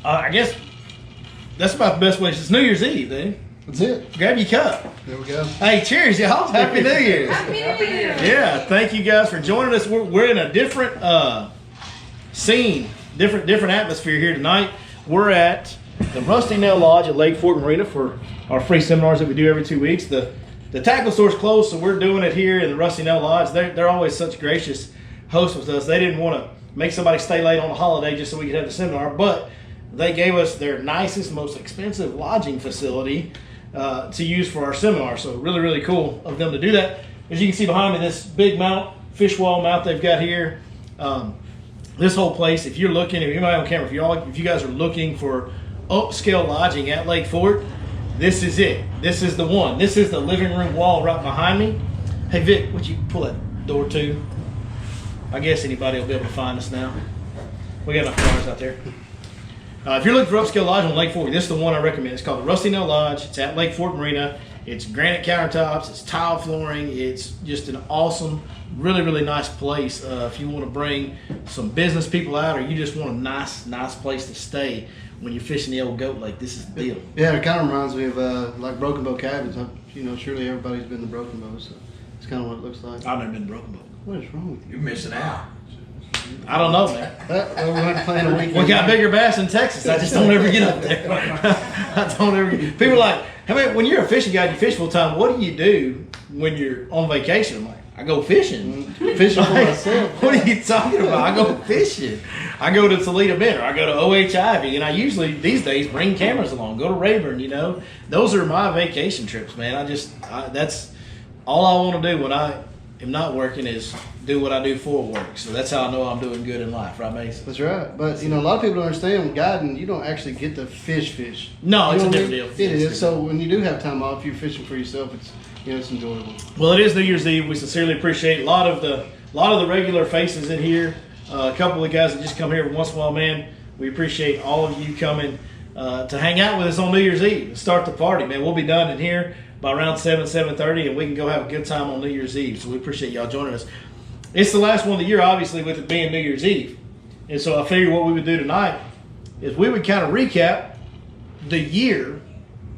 I guess that's about the best way. It's New Year's Eve, dude. That's it. Grab your cup. There we go. Hey, cheers, y'all. Happy New Year's. Happy New Year. Yeah, thank you guys for joining us. We're in a different scene, different atmosphere here tonight. We're at the Rusty Nail Lodge at Lake Fork Marina for our free seminars that we do every 2 weeks. The tackle store's closed, so we're doing it here in the Rusty Nail Lodge. They're always such gracious hosts with us. They didn't want to make somebody stay late on a holiday just so we could have the seminar, but they gave us their nicest, most expensive lodging facility to use for our seminar. So really, really cool of them to do that. As you can see behind me, this big mount, fish wall mount they've got here. This whole place, if you're looking, if anybody on camera, if you guys are looking for upscale lodging at Lake Fork, this is it. This is the one. This is the living room wall right behind me. Hey Vic, would you pull that door too? I guess anybody will be able to find us now. We got enough cars out there. If you're looking for upscale lodge on Lake Fork, this is the one I recommend. It's called the Rusty Nail Lodge. It's at Lake Fork Marina. It's granite countertops. It's tile flooring. It's just an awesome, really, really nice place. If you want to bring some business people out, or you just want a nice place to stay when you're fishing the old goat lake, this is the deal. Yeah, it kind of reminds me of like Broken Bow cabins. Surely everybody's been to Broken Bow, so it's kind of what it looks like. I've never been to Broken Bow. What is wrong with you? You're missing out. I don't know, man. We went playing a weekend. We got bigger bass in Texas. I just don't ever get up there. I don't ever get. People are like, hey, when you're a fishing guy, you fish full time. What do you do when you're on vacation? I'm like, I go fishing. Fishing for myself. What are you talking about? I go fishing. I go to Toledo Bend, or I go to OHIV, and I usually these days bring cameras along. Go to Rayburn. Those are my vacation trips, man. That's all I want to do when I am not working is do what I do for work. So that's how I know I'm doing good in life, right, Mason? That's right. But a lot of people don't understand with guiding, you don't actually get to fish. No, it's a what I different mean? deal. It is. So when you do have time off, you're fishing for yourself. It's enjoyable. Well, it is New Year's Eve. We sincerely appreciate a lot of the regular faces in here. A couple of guys that just come here every once in a while, man. We appreciate all of you coming to hang out with us on New Year's Eve and start the party, man. We'll be done in here by around 7:30, and we can go have a good time on New Year's Eve. So we appreciate y'all joining us. It's the last one of the year, obviously, with it being New Year's Eve. And so I figured what we would do tonight is we would kind of recap the year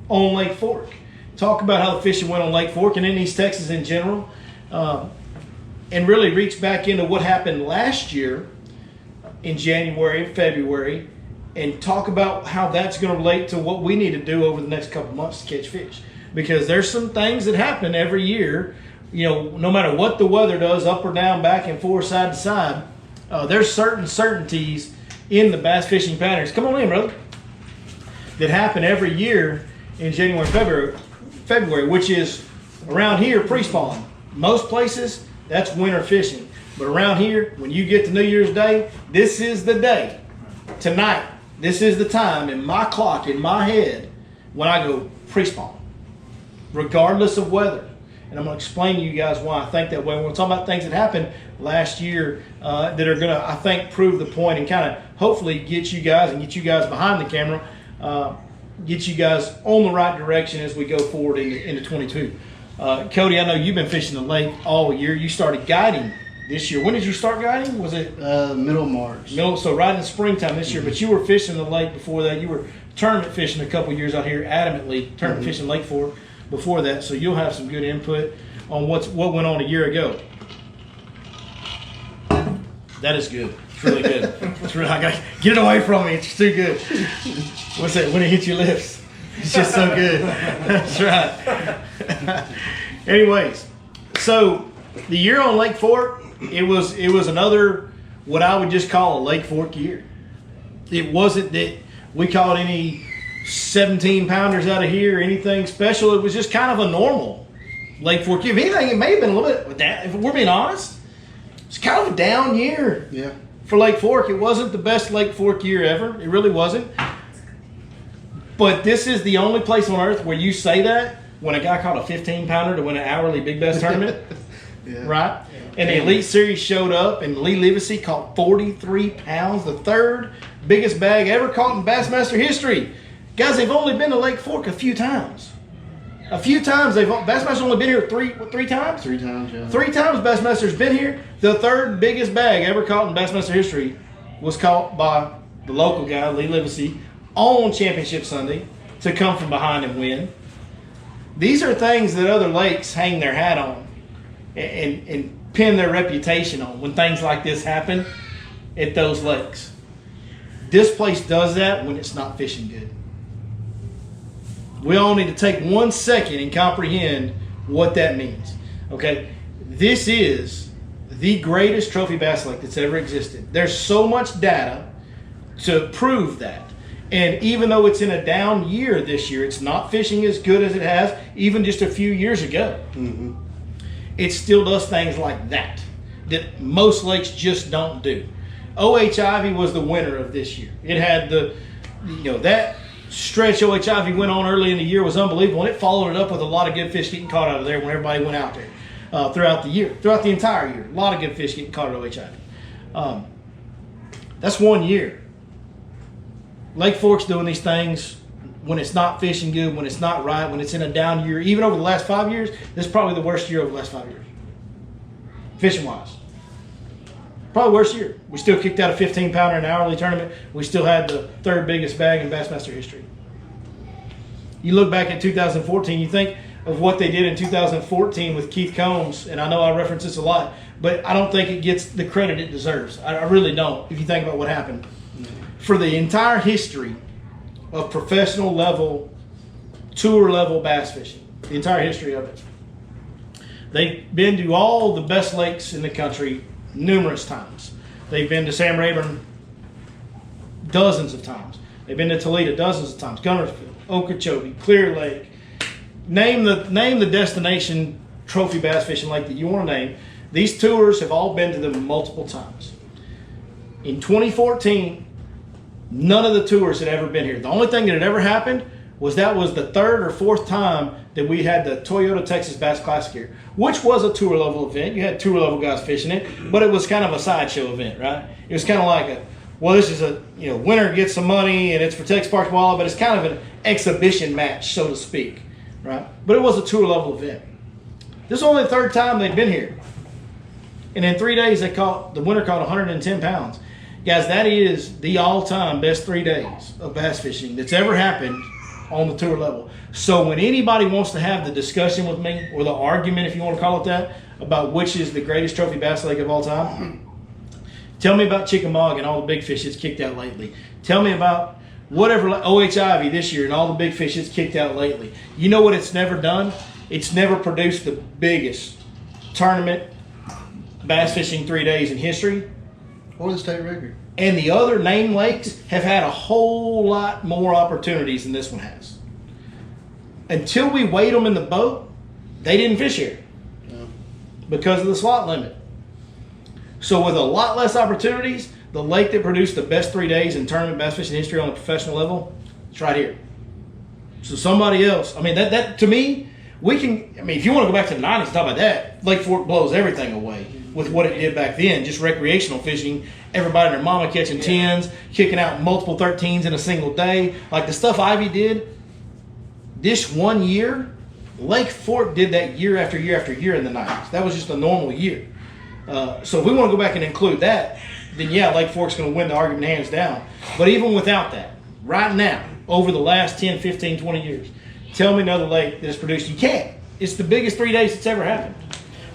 on Lake Fork. Talk about how the fishing went on Lake Fork and in East Texas in general. And really reach back into what happened last year in January and February, and talk about how that's going to relate to what we need to do over the next couple months to catch fish. Because there's some things that happen every year, no matter what the weather does, up or down, back and forth, side to side, there's certain certainties in the bass fishing patterns. Come on in, brother. That happen every year in January and February, which is around here pre-spawn. Most places, that's winter fishing. But around here, when you get to New Year's Day, this is the day. Tonight, this is the time in my clock, in my head, when I go pre-spawn. Regardless of weather. And I'm going to explain to you guys why I think that way. We're going to talk about things that happened last year that are going to, I think, prove the point and kind of hopefully get you guys behind the camera, get you guys on the right direction as we go forward into 22. Cody, I know you've been fishing the lake all year. You started guiding this year. When did you start guiding? Was it? Middle of March. So right in the springtime this year. But you were fishing the lake before that. You were tournament fishing a couple years out here, adamantly tournament fishing Lake Fork before that. So you'll have some good input on what went on a year ago. That is good. It's really good. I gotta get it away from me. It's too good. What's that? When it hits your lips, it's just so good. That's right. Anyways, so the year on Lake Fork, it was another what I would just call a Lake Fork year. It wasn't that we caught any 17-pounders out of here, anything special. It was just kind of a normal Lake Fork year. If anything, it may have been a little bit, if we're being honest, it's kind of a down year. Yeah. For Lake Fork. It wasn't the best Lake Fork year ever. It really wasn't. But this is the only place on earth where you say that when a guy caught a 15-pounder to win an hourly Big Bass tournament. Yeah. Right? And the Elite Series showed up, and Lee Livesey caught 43 pounds, the third biggest bag ever caught in Bassmaster history. Guys, they've only been to Lake Fork a few times. A few times. Bassmaster's only been here three times? 3 times, yeah. 3 times Bassmaster's been here. The third biggest bag ever caught in Bassmaster history was caught by the local guy, Lee Livesey, on Championship Sunday to come from behind and win. These are things that other lakes hang their hat on and pin their reputation on when things like this happen at those lakes. This place does that when it's not fishing good. We all need to take 1 second and comprehend what that means. Okay, this is the greatest trophy bass lake that's ever existed. There's so much data to prove that. And even though it's in a down year this year, it's not fishing as good as it has even just a few years ago. Mm-hmm. It still does things like that most lakes just don't do. O.H. Ivy was the winner of this year. It had that stretch O.H. Ivy went on early in the year was unbelievable, and it followed it up with a lot of good fish getting caught out of there when everybody went out there throughout the entire year. A lot of good fish getting caught at O.H. Ivy. That's 1 year. Lake Fork's doing these things when it's not fishing good, when it's not right, when it's in a down year. Even over the last 5 years, this is probably the worst year over the last 5 years, fishing-wise. Probably worst year. We still kicked out a 15-pounder in an hourly tournament. We still had the third biggest bag in Bassmaster history. You look back at 2014, you think of what they did in 2014 with Keith Combs, and I know I reference this a lot, but I don't think it gets the credit it deserves. I really don't, if you think about what happened. For the entire history of professional level, tour level bass fishing, the entire history of it, they've been to all the best lakes in the country numerous times. They've been to Sam Rayburn dozens of times. They've been to Toledo dozens of times. Gunnersville, Okeechobee, Clear Lake. Name the destination trophy bass fishing lake that you want to name. These tours have all been to them multiple times. In 2014, none of the tours had ever been here. The only thing that had ever happened was the third or fourth time that we had the Toyota Texas Bass Classic here, which was a tour level event. You had tour level guys fishing it, but it was kind of a sideshow event, right? It was kind of like this is winner gets some money and it's for Texas Parks Wildlife, but it's kind of an exhibition match, so to speak, right? But it was a tour level event. This is only the third time they'd been here. And in 3 days, the winner caught 110 pounds. Guys, that is the all-time best 3 days of bass fishing that's ever happened on the tour level. So when anybody wants to have the discussion with me, or the argument, if you want to call it that, about which is the greatest trophy bass lake of all time, tell me about Chickamauga and all the big fish it's kicked out lately. Tell me about whatever O.H. Ivy this year and all the big fish it's kicked out lately. You know what it's never done? It's never produced the biggest tournament bass fishing 3 days in history. Or the state record. And the other named lakes have had a whole lot more opportunities than this one has. Until we weighed them in the boat, they didn't fish here. No. Because of the slot limit. So with a lot less opportunities, the lake that produced the best 3 days in tournament bass fishing history on a professional level, it's right here. So somebody else, that to me, if you want to go back to the 90s and talk about that, Lake Fork blows everything away with what it did back then, just recreational fishing, everybody and their mama catching 10s, kicking out multiple 13s in a single day. Like the stuff Ivy did, this 1 year, Lake Fork did that year after year after year in the 90s. That was just a normal year. So if we want to go back and include that, then yeah, Lake Fork's going to win the argument hands down. But even without that, right now, over the last 10, 15, 20 years, tell me another lake that has produced. You can't. It's the biggest 3 days that's ever happened.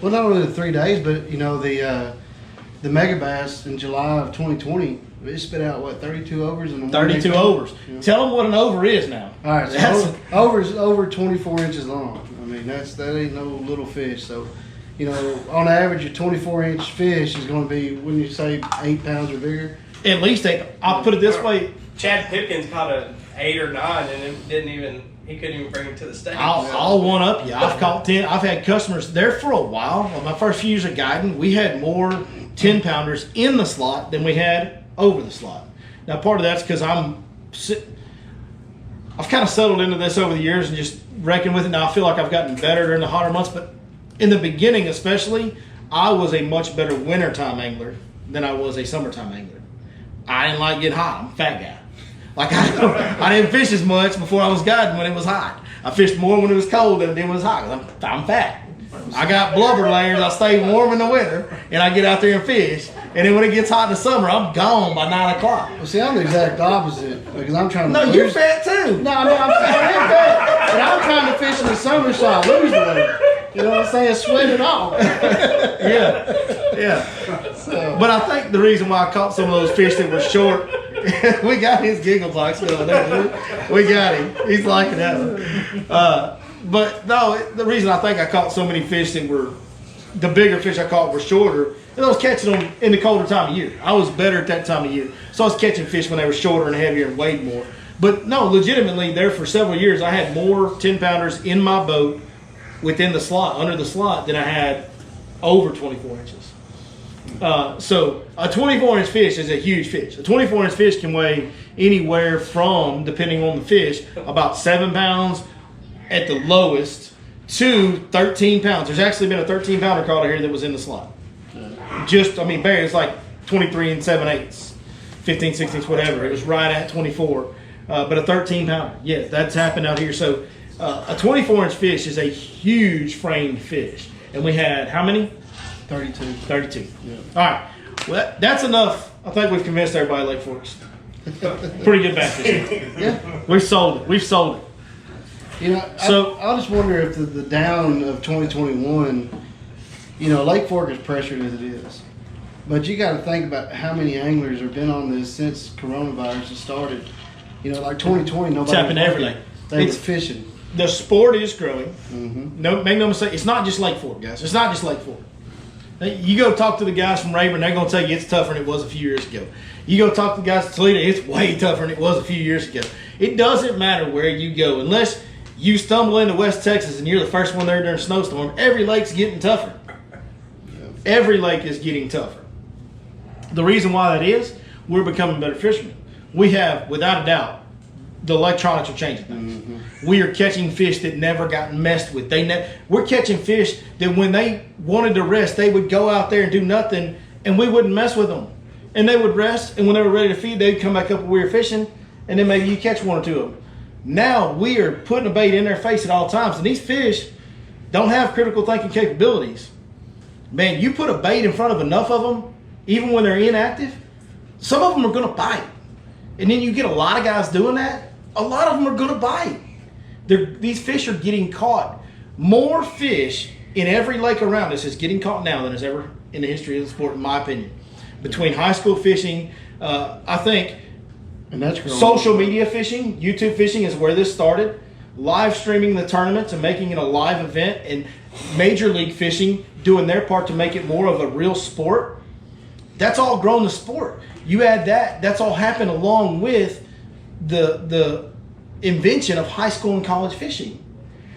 Well, not only the 3 days, but the mega bass in July of 2020, it spit out 32 overs in the 32 overs. Yeah. Tell them what an over is now. All right, so over is over 24 inches long. That ain't no little fish. So, on average, a 24-inch fish is going to be, wouldn't you say, 8 pounds or bigger? At least 8. I'll put it this way. Chad Pipkins caught an 8 or 9 and he couldn't even bring it to the stage. I'll one up you. I've caught 10. I've had customers there for a while. On my first few years of guiding, we had more 10-pounders in the slot than we had over the slot. Now, part of that's because I've kind of settled into this over the years and just reckon with it. Now, I feel like I've gotten better during the hotter months, but in the beginning especially, I was a much better wintertime angler than I was a summertime angler. I didn't like getting hot. I'm a fat guy. I didn't fish as much before I was guiding when it was hot. I fished more when it was cold than it was hot. I'm fat. I got blubber layers. I stay warm in the winter, and I get out there and fish. And then when it gets hot in the summer, I'm gone by 9 o'clock. Well, see, I'm the exact opposite because I'm trying to. No, you're fat too. No, I'm fat, but I'm trying to fish in the summer so I lose the weight. You know what I'm saying? Sweat it off. Yeah. So. But I think the reason why I caught some of those fish that were short, we got his giggle box going there. We got him. He's liking that one. But no, the reason I think I caught so many fish that were, the bigger fish I caught were shorter, and I was catching them in the colder time of year. I was better at that time of year. So I was catching fish when they were shorter and heavier and weighed more. But no, legitimately, there for several years, I had more 10-pounders in my boat within the slot, under the slot, than I had over 24 inches. So a 24-inch fish is a huge fish. A 24-inch fish can weigh anywhere from, depending on the fish, about 7 pounds at the lowest to 13 pounds. There's actually been a 13-pounder caught here that was in the slot. Barely, it's like 23 and 7/8, 15, 16, whatever. It was right at 24. But a 13-pounder, yes, that's happened out here. So a 24-inch fish is a huge framed fish. And we had how many? 32. 32. Yeah. All right. Well, that's enough. I think we've convinced everybody Lake Fork's pretty good bass fishing. Yeah. We've sold it. We've sold it. You know, So I just wonder if the down of 2021, you know, Lake Fork is pressured as it is. But you got to think about how many anglers have been on this since coronavirus has started. You know, like 2020, nobody. It's happened every lake. They were fishing. The sport is growing. Mm-hmm. No, make no mistake. It's not just Lake Fork, guys. It's not just Lake Fork. You go talk to the guys from Rayburn, they're going to tell you it's tougher than it was a few years ago. You go talk to the guys from Toledo, it's way tougher than it was a few years ago. It doesn't matter where you go. Unless you stumble into West Texas and you're the first one there during a snowstorm, every lake's getting tougher. Every lake is getting tougher. The reason why that is, we're becoming better fishermen. We have, without a doubt, the electronics are changing things. Mm-hmm. We are catching fish that never got messed with. We're catching fish that when they wanted to rest, they would go out there and do nothing, and we wouldn't mess with them. And they would rest, and when they were ready to feed, they'd come back up where we were fishing, and then maybe you catch one or two of them. Now we are putting a bait in their face at all times, and these fish don't have critical thinking capabilities. Man, you put a bait in front of enough of them, even when they're inactive, some of them are going to bite. And then you get a lot of guys doing that, a lot of them are going to bite. These fish are getting caught. More fish in every lake around us is getting caught now than is ever in the history of the sport, in my opinion. Between high school fishing, I think and that's social media fishing, YouTube fishing is where this started. Live streaming the tournaments and making it a live event, and Major League Fishing doing their part to make it more of a real sport. That's all grown the sport. You add that's all happened along with the invention of high school and college fishing.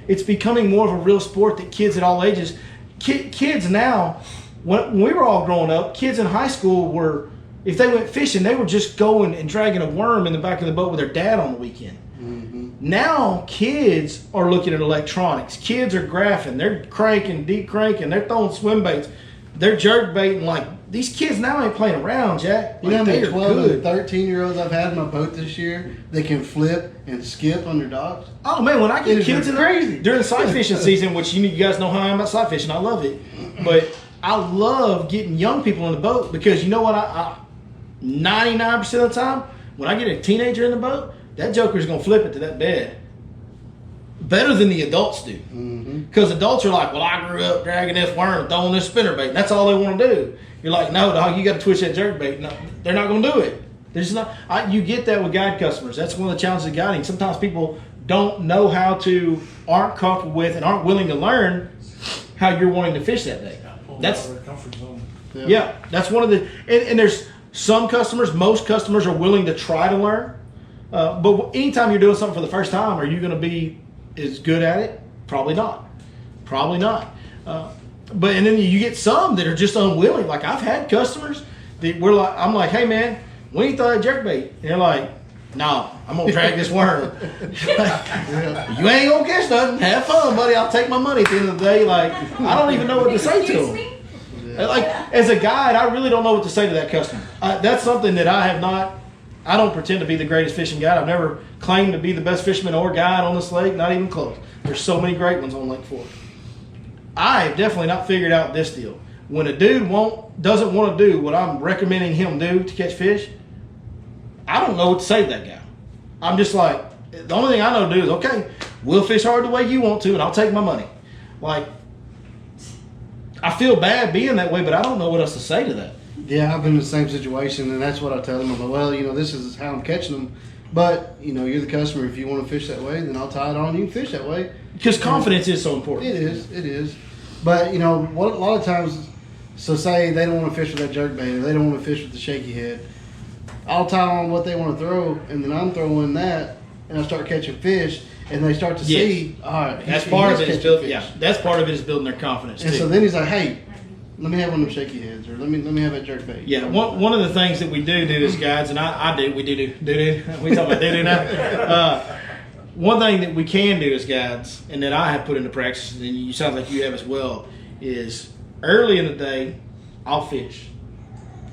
It's becoming more of a real sport that kids at all ages, kids now, when we were all growing up, kids in high school were, if they went fishing, they were just going and dragging a worm in the back of the boat with their dad on the weekend. Mm-hmm. Now kids are looking at electronics. Kids are graphing. They're cranking, deep cranking. They're throwing swim baits. They're jerk baiting. Like, these kids now ain't playing around, Jack. You know how Like, many 12 and 13-year-olds I've had in my boat this year that can flip and skip on their docks? Oh man, when I get kids in crazy during the sight fishing season, which you guys know how I am about sight fishing, I love it. But I love getting young people in the boat because you know what? I 99% of the time, when I get a teenager in the boat, that joker's gonna flip it to that bed better than the adults do. Because adults are like, well, I grew up dragging this worm and throwing this spinnerbait, and that's all they want to do. You're like, no, dog, you got to twitch that jerkbait. No, they're not going to do it. There's not. You get that with guide customers. That's one of the challenges of guiding. Sometimes people don't know how to, aren't comfortable with, and aren't willing to learn how you're wanting to fish that day. That's their comfort zone. Yeah, that's one of the. And there's some customers. Most customers are willing to try to learn. But anytime you're doing something for the first time, are you going to be as good at it? Probably not. Probably not. And then you get some that are just unwilling. Like, I've had customers that I'm like, hey man, when you throw that jerkbait? And they're like, no, I'm gonna drag this worm. You ain't gonna catch nothing. Have fun, buddy. I'll take my money at the end of the day. Like, I don't even know what to say to them. Like, as a guide, I really don't know what to say to that customer. That's something that I don't pretend to be the greatest fishing guide. I've never claimed to be the best fisherman or guide on this lake, not even close. There's so many great ones on Lake Fork. I have definitely not figured out this deal. When a dude doesn't want to do what I'm recommending him do to catch fish, I don't know what to say to that guy. I'm just like, the only thing I know to do is, okay, we'll fish hard the way you want to, and I'll take my money. Like, I feel bad being that way, but I don't know what else to say to that. Yeah, I've been in the same situation, and that's what I tell them. I'm like, well, this is how I'm catching them. But, you're the customer. If you want to fish that way, then I'll tie it on. You can fish that way. Because confidence is so important. It is. But, what a lot of times, so say they don't want to fish with that jerkbait, or they don't want to fish with the shaky head. I'll tie on what they want to throw, and then I'm throwing that, and I start catching fish, and they start to see, all right, that's part of it is building. Yeah, that's part of it is building their confidence and too. So then he's like, hey, let me have one of them shaky heads, or let me have that jerkbait. Yeah, one of the things that we do as guides, and we do. We talk about do now. One thing that we can do as guides, and that I have put into practice, and you sound like you have as well, is early in the day, I'll fish.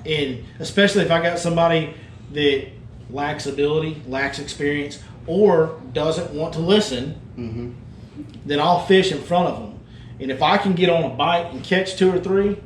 And especially if I got somebody that lacks ability, lacks experience, or doesn't want to listen, then I'll fish in front of them. And if I can get on a bite and catch 2 or 3,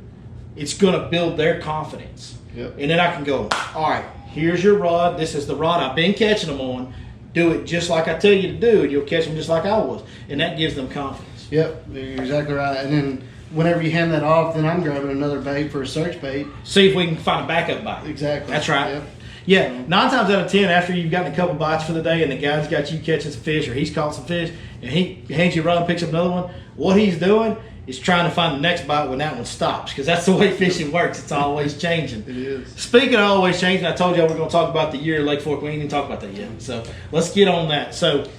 it's going to build their confidence. Yep. And then I can go, all right, here's your rod. This is the rod I've been catching them on. Do it just like I tell you to do, and you'll catch them just like I was. And that gives them confidence. Yep, you're exactly right. And then whenever you hand that off, then I'm grabbing another bait for a search bait. See if we can find a backup bite. Exactly. That's right. Yep. Yeah, 9 times out of 10, after you've gotten a couple bites for the day and the guy's got you catching some fish or he's caught some fish and he hands you a rod and picks up another one, what he's doing is trying to find the next bite when that one stops, because that's the way fishing works. It's always changing. It is. Speaking of always changing, I told y'all we're going to talk about the year at Lake Fork. We ain't even talked about that yet. So let's get on that. So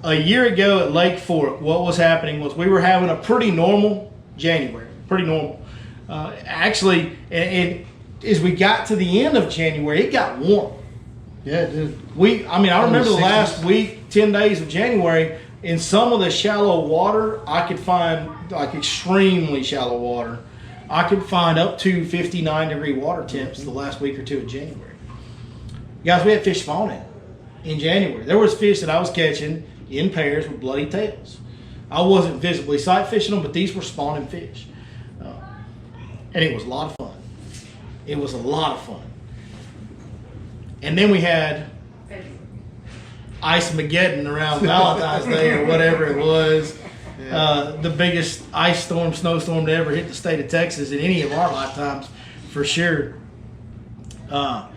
a year ago at Lake Fork, what was happening was we were having a pretty normal January. Pretty normal. Actually, and as we got to the end of January, it got warm. Yeah, it did. I remember the last week, 10 days of January, in some of the shallow water, I could find, like extremely shallow water, I could find up to 59-degree water temps the last week or 2 of January. Guys, we had fish spawning in January. There was fish that I was catching in pairs with bloody tails. I wasn't visibly sight fishing them, but these were spawning fish. And it was a lot of fun. It was a lot of fun. And then we had Ice-mageddon around Valentine's Day or whatever it was. Yeah. The biggest ice storm, snowstorm to ever hit the state of Texas in any of our lifetimes, for sure. And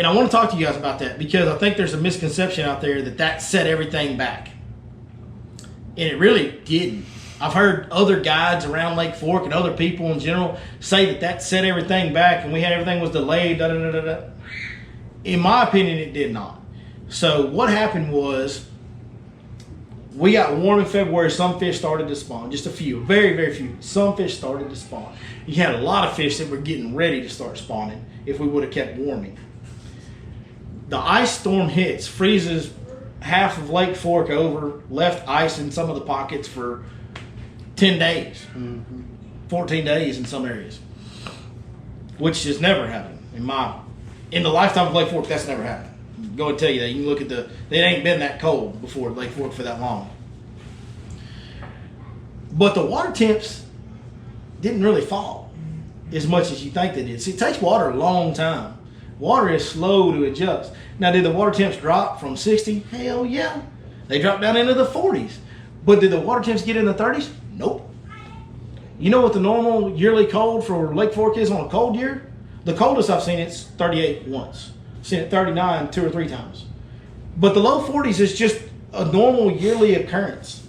I want to talk to you guys about that, because I think there's a misconception out there that set everything back. And it really didn't. I've heard other guides around Lake Fork and other people in general say that set everything back and everything was delayed, In my opinion, it did not. So what happened was, we got warm in February. Some fish started to spawn, just a few, very, very few. Some fish started to spawn. You had a lot of fish that were getting ready to start spawning if we would have kept warming. The ice storm hits, freezes half of Lake Fork over, left ice in some of the pockets for 10 days, 14 days in some areas, which has never happened in the lifetime of Lake Fork. That's never happened. Go and tell you that. You can look at it ain't been that cold before Lake Fork for that long. But the water temps didn't really fall as much as you think they did. See, it takes water a long time. Water is slow to adjust. Now, did the water temps drop from 60? Hell yeah. They dropped down into the 40s. But did the water temps get in the 30s? Nope. You know what the normal yearly cold for Lake Fork is on a cold year? The coldest I've seen it's 38 once. I've seen it 39 2 or 3 times. But the low 40s is just a normal yearly occurrence.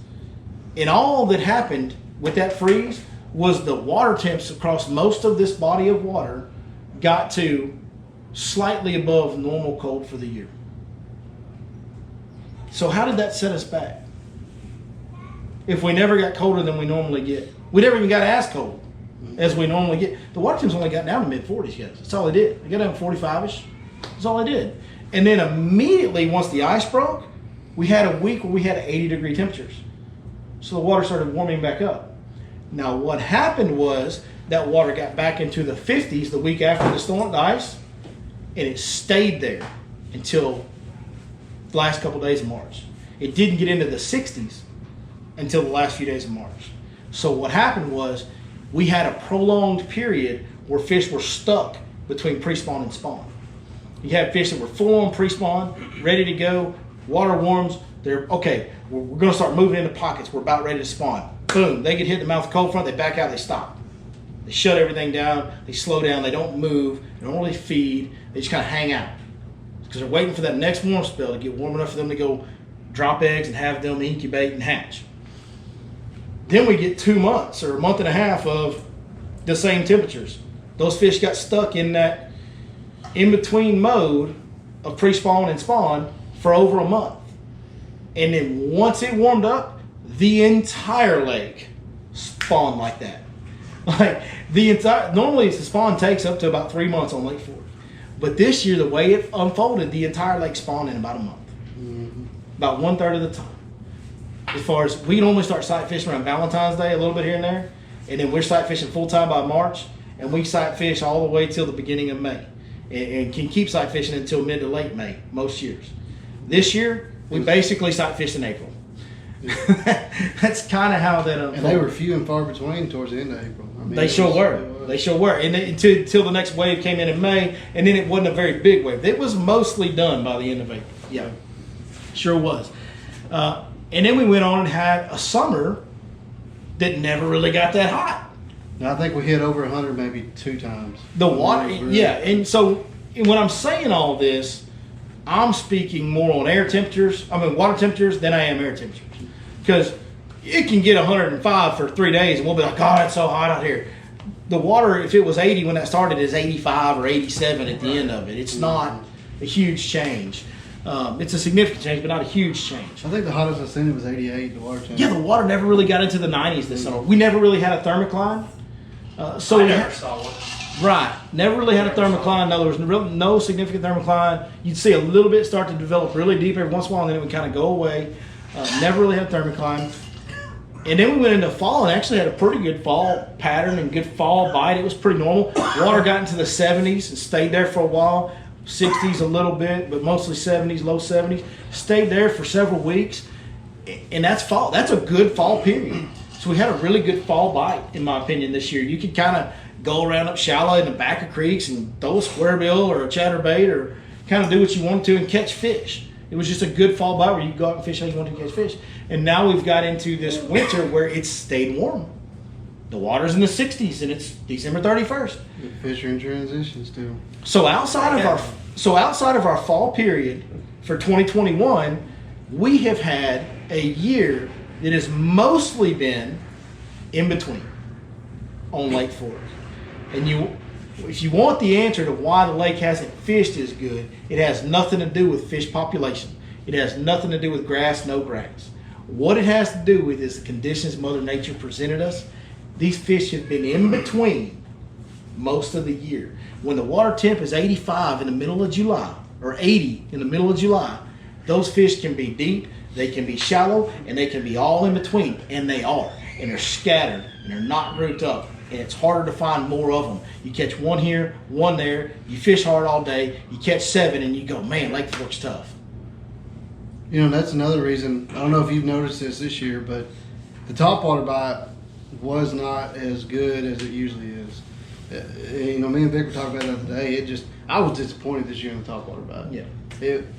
And all that happened with that freeze was the water temps across most of this body of water got to slightly above normal cold for the year. So how did that set us back? If we never got colder than we normally get. We never even got as cold as we normally get. The water temps only got down to mid-40s, guys. That's all they did. They got down to 45-ish. That's all they did. And then immediately, once the ice broke, we had a week where we had 80-degree temperatures. So the water started warming back up. Now, what happened was that water got back into the 50s the week after the storm, the ice, and it stayed there until the last couple days of March. It didn't get into the 60s until the last few days of March. So what happened was we had a prolonged period where fish were stuck between pre-spawn and spawn. You had fish that were full on pre-spawn, ready to go, water warms, they're okay, we're going to start moving into pockets, we're about ready to spawn. Boom, they get hit in the mouth of cold front, they back out, they stop. They shut everything down, they slow down, they don't move, they don't really feed, they just kind of hang out. Because they're waiting for that next warm spell to get warm enough for them to go drop eggs and have them incubate and hatch. Then we get 2 months or a month and a half of the same temperatures. Those fish got stuck in that in-between mode of pre-spawn and spawn for over a month. And then once it warmed up, the entire lake spawned like that. Like normally the spawn takes up to about 3 months on Lake Fork. But this year, the way it unfolded, the entire lake spawned in about a month. Mm-hmm. About 1/3 of the time. As far as we normally start sight fishing around Valentine's Day, a little bit here and there, and then we're sight fishing full time by March, and we sight fish all the way till the beginning of May, and can keep sight fishing until mid to late May most years. This year, we basically sight fished in April. That's kind of how that unfolded. And they were few and far between towards the end of April. I mean, they sure were. They sure were. And until the next wave came in May, and then it wasn't a very big wave. It was mostly done by the end of April. Yeah, sure was. And then we went on and had a summer that never really got that hot. Now, I think we hit over 100 maybe 2 times. The water, yeah. And so when I'm saying all this, I'm speaking more on water temperatures than I am air temperatures. Because it can get 105 for 3 days and we'll be like, God, it's so hot out here. The water, if it was 80 when that started, is 85 or 87 at the end of it. It's not a huge change. It's a significant change, but not a huge change. I think the hottest I've seen it was 88, the water temperature. Yeah, the water never really got into the 90s this summer. We never really had a thermocline. I never saw one. Right. Never really had a thermocline. No, there was no significant thermocline. You'd see a little bit start to develop really deep every once in a while, and then it would kind of go away. Never really had a thermocline. And then we went into fall and actually had a pretty good fall pattern and good fall bite. It was pretty normal. Water got into the 70s and stayed there for a while. 60s a little bit, but mostly 70s, low 70s. Stayed there for several weeks. And that's fall. That's a good fall period. So we had a really good fall bite, in my opinion, this year. You could kind of go around up shallow in the back of creeks and throw a square bill or a chatterbait or kind of do what you wanted to and catch fish. It was just a good fall bite where you could go out and fish how you wanted to catch fish. And now we've got into this winter where it's stayed warm. The water's in the 60s and it's December 31st. The fish are in transition still. So outside of our fall period for 2021, we have had a year that has mostly been in between on Lake Fork. And if you want the answer to why the lake hasn't fished as good, it has nothing to do with fish population. It has nothing to do with grass, no grass. What it has to do with is the conditions Mother Nature presented us. These fish have been in between most of the year. When the water temp is 85 in the middle of July, or 80 in the middle of July, those fish can be deep, they can be shallow, and they can be all in between. And they are. And they're scattered, and they're not grouped up. And it's harder to find more of them. You catch one here, one there, you fish hard all day, you catch 7, and you go, man, Lake Fork's tough. You know, that's another reason. I don't know if you've noticed this year, but the topwater bite was not as good as it usually is. You know, me and Vic were talking about it the other day. I was disappointed this year in the topwater bite. Yeah.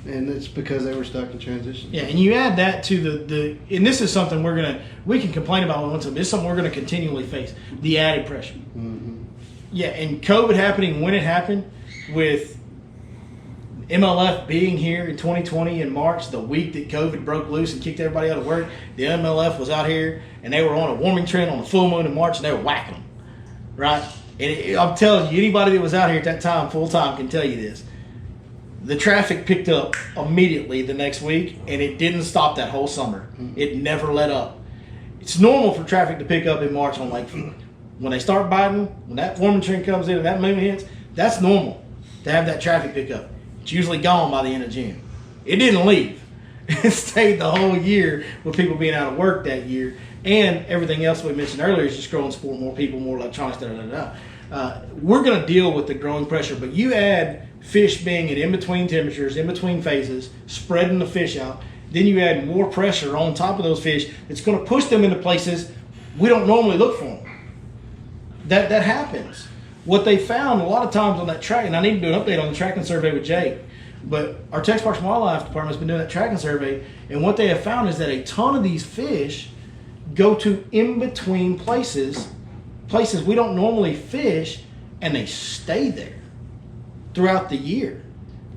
And it's because they were stuck in transition. Yeah, and you add that to the and this is something we can complain about once, but it's something we're going to continually face, the added pressure. Mm-hmm. Yeah, and COVID happening when it happened, with MLF being here in 2020 in March, the week that COVID broke loose and kicked everybody out of work, the MLF was out here and they were on a warming trend on the full moon in March and they were whacking them, right? And I'm telling you, anybody that was out here at that time full time can tell you this. The traffic picked up immediately the next week, and it didn't stop that whole summer. It never let up. It's normal for traffic to pick up in March on Lake Fork. When they start biting, when that warming trend comes in and that moon hits, that's normal to have that traffic pick up. It's usually gone by the end of June. It didn't leave. It stayed the whole year with people being out of work that year, and everything else we mentioned earlier is just growing sport, more people, more electronics, We're going to deal with the growing pressure, but you add fish being at in-between temperatures, in-between phases, spreading the fish out, then you add more pressure on top of those fish. It's going to push them into places we don't normally look for them. That happens. What they found a lot of times on that track, and I need to do an update on the tracking survey with Jake, but our Texas Parks and Wildlife Department has been doing that tracking survey, and what they have found is that a ton of these fish go to in-between places we don't normally fish, and they stay there throughout the year.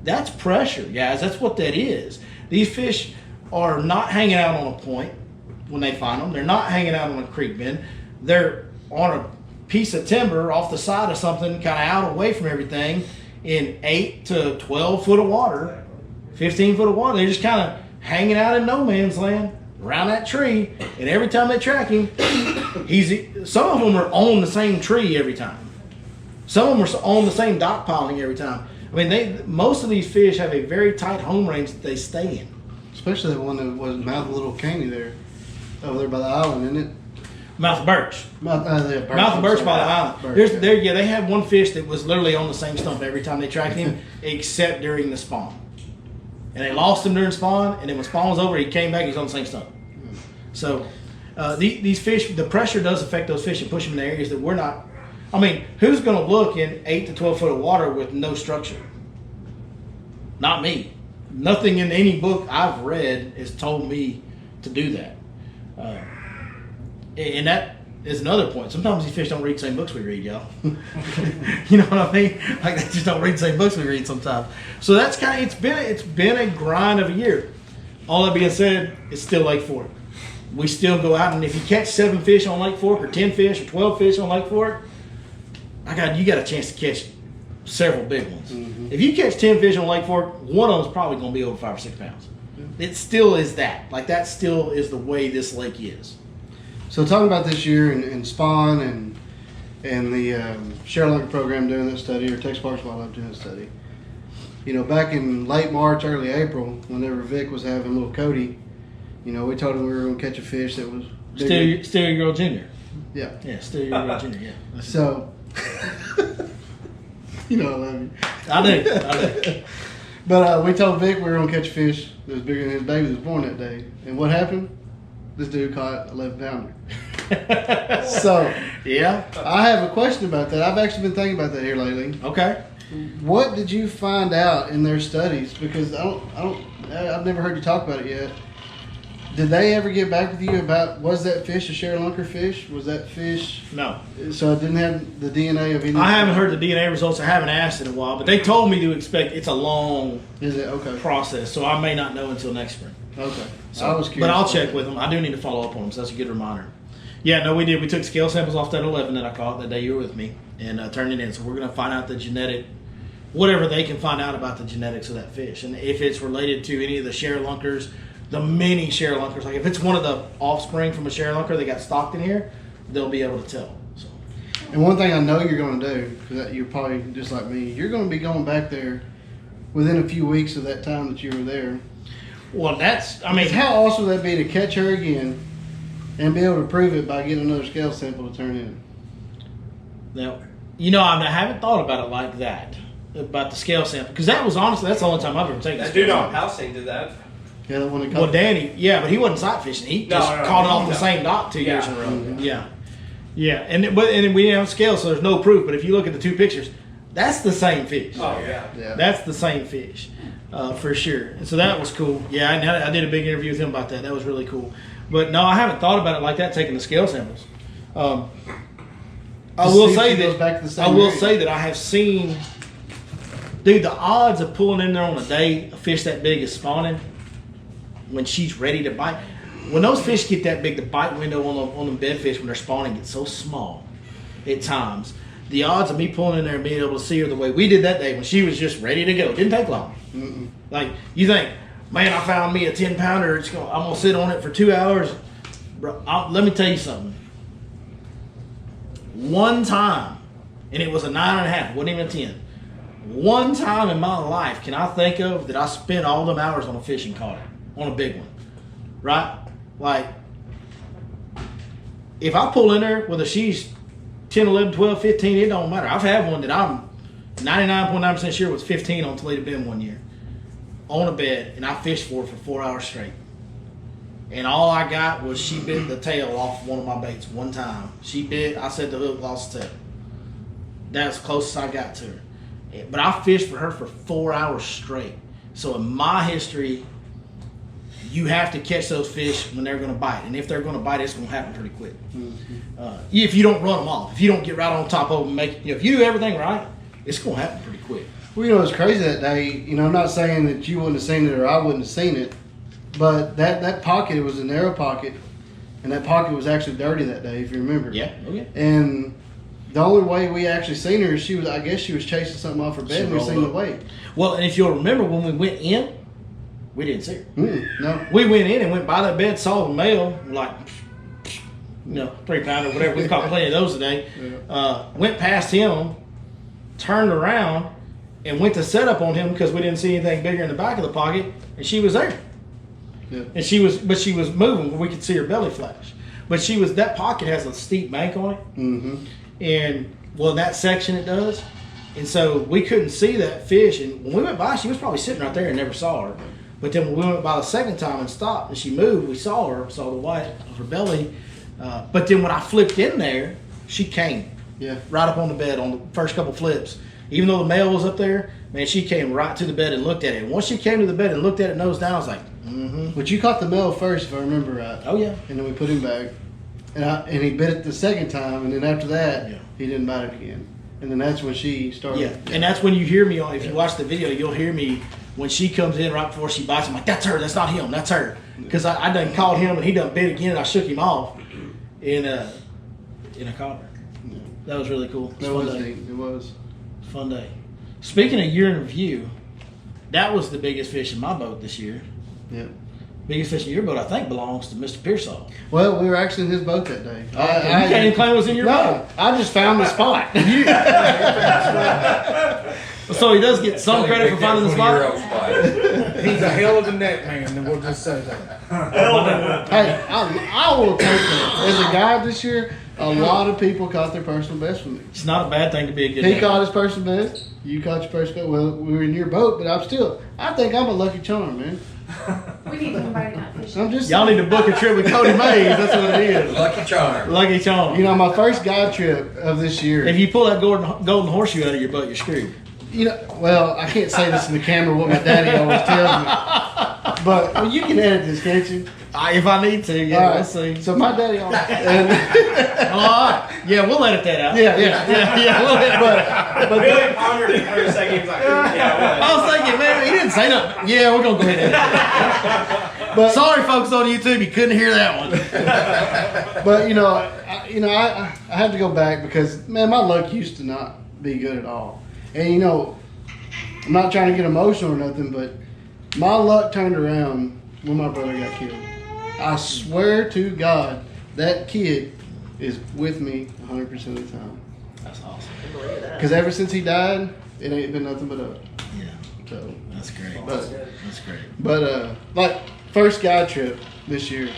That's pressure, guys. That's what that is. These fish are not hanging out on a point when they find them. They're not hanging out on a creek bend. They're on a piece of timber off the side of something, kind of out away from everything, in 8 to 12 foot of water, 15 foot of water. They're just kind of hanging out in no man's land around that tree, and every time they track him, some of them are on the same tree every time. Some of them are on the same dock piling every time. I mean, most of these fish have a very tight home range that they stay in. Especially the one that was Mouth of Little Caney there, over there by the island, isn't it? Mouth of Birch. Mouth Mouth of Birch by the island. Birch, They had one fish that was literally on the same stump every time they tracked him, except during the spawn. And they lost him during spawn, and then when spawn was over, he came back, he's on the same stump. So these fish, the pressure does affect those fish and push them in areas that we're not. I mean, who's going to look in 8 to 12 foot of water with no structure? Not me. Nothing in any book I've read has told me to do that. And that is another point. Sometimes these fish don't read the same books we read, y'all. You know what I mean? Like, they just don't read the same books we read sometimes. So that's kind of, it's been a grind of a year. All that being said, it's still Lake Fork. We still go out, and if you catch 7 fish on Lake Fork, or 10 fish, or 12 fish on Lake Fork, you got a chance to catch several big ones. Mm-hmm. If you catch 10 fish on Lake Fork, one of them's probably going to be over 5 or 6 pounds. Yeah. It still is that. Like, that still is the way this lake is. So talking about this year and spawn and the Share Lunker program doing this study, or Texas Parks and Wildlife doing this study, you know, back in late March, early April, whenever Vic was having little Cody, you know, we told him we were going to catch a fish that was bigger. Still your girl junior. Yeah. Yeah, still your girl junior, yeah. So, you know I love you. I do. But we told Vic we were going to catch a fish that was bigger than his baby that was born that day. And what happened? This dude caught 11 pounder. So, yeah, I have a question about that. I've actually been thinking about that here lately. Okay. What did you find out in their studies? Because I've never heard you talk about it yet. Did they ever get back with you about, was that fish a Share Lunker fish? Was that fish? No. So it didn't have the DNA of any? I haven't heard the DNA results. I haven't asked in a while, but they told me to expect it's a long process, so I may not know until next spring. Okay. So, I was curious. But I'll check with them. I do need to follow up on them, so that's a good reminder. Yeah, no, we did. We took scale samples off that 11 that I caught that day you were with me and turned it in. So we're going to find out the genetic, whatever they can find out about the genetics of that fish. And if it's related to any of the Share Lunkers, the mini Share Lunkers, like if it's one of the offspring from a Share Lunker that got stocked in here, they'll be able to tell. So. And one thing I know you're going to do, because you're probably just like me, you're going to be going back there within a few weeks of that time that you were there. Well, how awesome would that be to catch her again and be able to prove it by getting another scale sample to turn in? Now, you know, I haven't thought about it like that, about the scale sample, because that's the only time I've ever taken that scale dude on sample. housing did that. Yeah, the one that caught Danny, yeah, but he wasn't sight fishing. He just caught it off the same dock 2 years in a row. Mm-hmm. Yeah. And we didn't have scale, so there's no proof. But if you look at the 2 pictures, that's the same fish. Oh, yeah. That's the same fish, for sure. And so that was cool. Yeah, I did a big interview with him about that. That was really cool. But no, I haven't thought about it like that, taking the scale samples. I will say that I have seen, dude, the odds of pulling in there on a day a fish that big is spawning when she's ready to bite. When those fish get that big, the bite window on them bedfish when they're spawning gets so small at times. The odds of me pulling in there and being able to see her the way we did that day when she was just ready to go, didn't take long. Mm-mm. Like, you think, man, I found me a 10 pounder, I'm going to sit on it for 2 hours. Bro, let me tell you something. One time, and it was a 9.5, wasn't even a 10. One time in my life can I think of that I spent all them hours on a fish and caught it, on a big one, right? Like, if I pull in there, whether she's 10, 11, 12, 15, it don't matter. I've had one that I'm 99.9% sure was 15 on Toledo Bend one year on a bed, and I fished for it for 4 hours straight. And all I got was she bit the tail off one of my baits one time. She bit, I said the hook lost the tail. That's the closest I got to her. But I fished for her for 4 hours straight. So in my history, you have to catch those fish when they're going to bite. And if they're going to bite, it's going to happen pretty quick. If you don't run them off, if you don't get right on top of them, if you do everything right, it's going to happen pretty quick. Well, it was crazy that day. I'm not saying that you wouldn't have seen it or I wouldn't have seen it, but that pocket, it was a narrow pocket, and that pocket was actually dirty that day, if you remember. Yeah. Okay. And the only way we actually seen her is I guess she was chasing something off her bed and we seen the weight. Well, and if you'll remember when we went in, we didn't see her. No. We went in and went by that bed, saw the male, like, 3-pounder, whatever. We caught plenty of those today. Yeah. Went past him, turned around, and went to set up on him because we didn't see anything bigger in the back of the pocket, and she was there. Yeah. And she was moving where we could see her belly flash. But that pocket has a steep bank on it. Mm-hmm. And well, in that section it does. And so we couldn't see that fish. And when we went by, she was probably sitting right there and never saw her. But then when we went by the second time and stopped and she moved, we saw her, saw the white of her belly. But then when I flipped in there, she came. Yeah. Right up on the bed on the first couple flips. Even though the male was up there, man, she came right to the bed and looked at it. And once she came to the bed and looked at it nose down, I was like, mm-hmm. But you caught the male first, if I remember right. Oh, yeah. And then we put him back. And he bit it the second time, and then after that, he didn't bite it again. And then that's when she started. Yeah, and that's when you hear me, if you watch the video, you'll hear me when she comes in right before she bites. I'm like, that's her, that's not him, that's her. Because I done called him, and he done bit again, and I shook him off. And I caught her. Yeah. That was really cool. It was. Fun day. Speaking of year in review, that was the biggest fish in my boat this year. Yeah. Biggest fish in your boat, I think, belongs to Mr. Pearsall. Well, we were actually in his boat that day. You can't even claim it was in your boat. I just found the spot. So he does get some credit for finding the spot. He's a hell of a net man, and we'll just say that. Hey, I will take that. As a guide this year, a lot of people caught their personal best with me. It's not a bad thing to be a good He caught his personal best. You caught your personal best. Well, we were in your boat, but I think I'm a lucky charm, man. We need somebody not fishing. Y'all need to book a trip with Cody Mays. That's what it is. Lucky charm. Lucky charm. My first guide trip of this year. If you pull that golden horseshoe out of your boat, you're screwed. Well, I can't say this in the camera what my daddy always tells me. But you can edit this, can't you? If I need to, yeah, we'll see. So my daddy always... All right. Yeah, we'll edit that out. Yeah. We'll edit but Billy pondered it for a second. He was like, yeah, I was thinking, man, he didn't say nothing. Yeah, we're going to go ahead and edit it. But sorry, folks on YouTube, you couldn't hear that one. But, I had to go back because, man, my luck used to not be good at all. And, I'm not trying to get emotional or nothing, but my luck turned around when my brother got killed. I swear to God, that kid is with me 100% of the time. That's awesome. Because ever since he died, it ain't been nothing but up. Yeah. So that's great. That's great. But like first guide trip this year,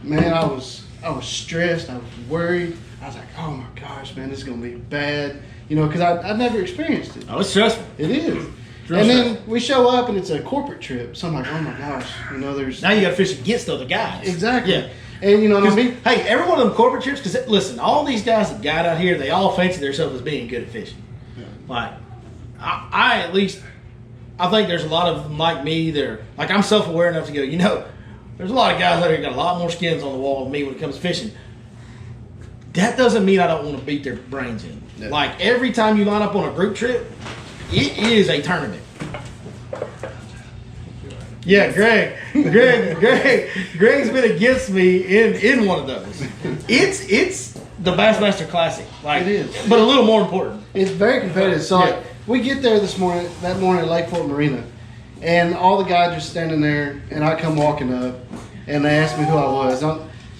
man, I was stressed. I was worried. I was like, oh my gosh, man, this is gonna be bad. Because I've never experienced it. Oh, it's stressful. It is. And then we show up and it's a corporate trip. So I'm like, oh my gosh, there's... Now you got to fish against other guys. Exactly. Yeah. And what I mean? Hey, every one of them corporate trips, because listen, all these guys that guide out here, they all fancy themselves as being good at fishing. Yeah. Like, I at least, I think there's a lot of them like me. They're, like, I'm self-aware enough to go, there's a lot of guys out here that got a lot more skins on the wall than me when it comes to fishing. That doesn't mean I don't want to beat their brains in. Yeah. Like, every time you line up on a group trip, it is a tournament. Yeah, Greg's been against me in one of those. It's the Bassmaster Classic, like, it is, but a little more important. It's very competitive. So like, we get there that morning at Lake Fort Marina, and all the guys are standing there, and I come walking up, and they asked me who I was,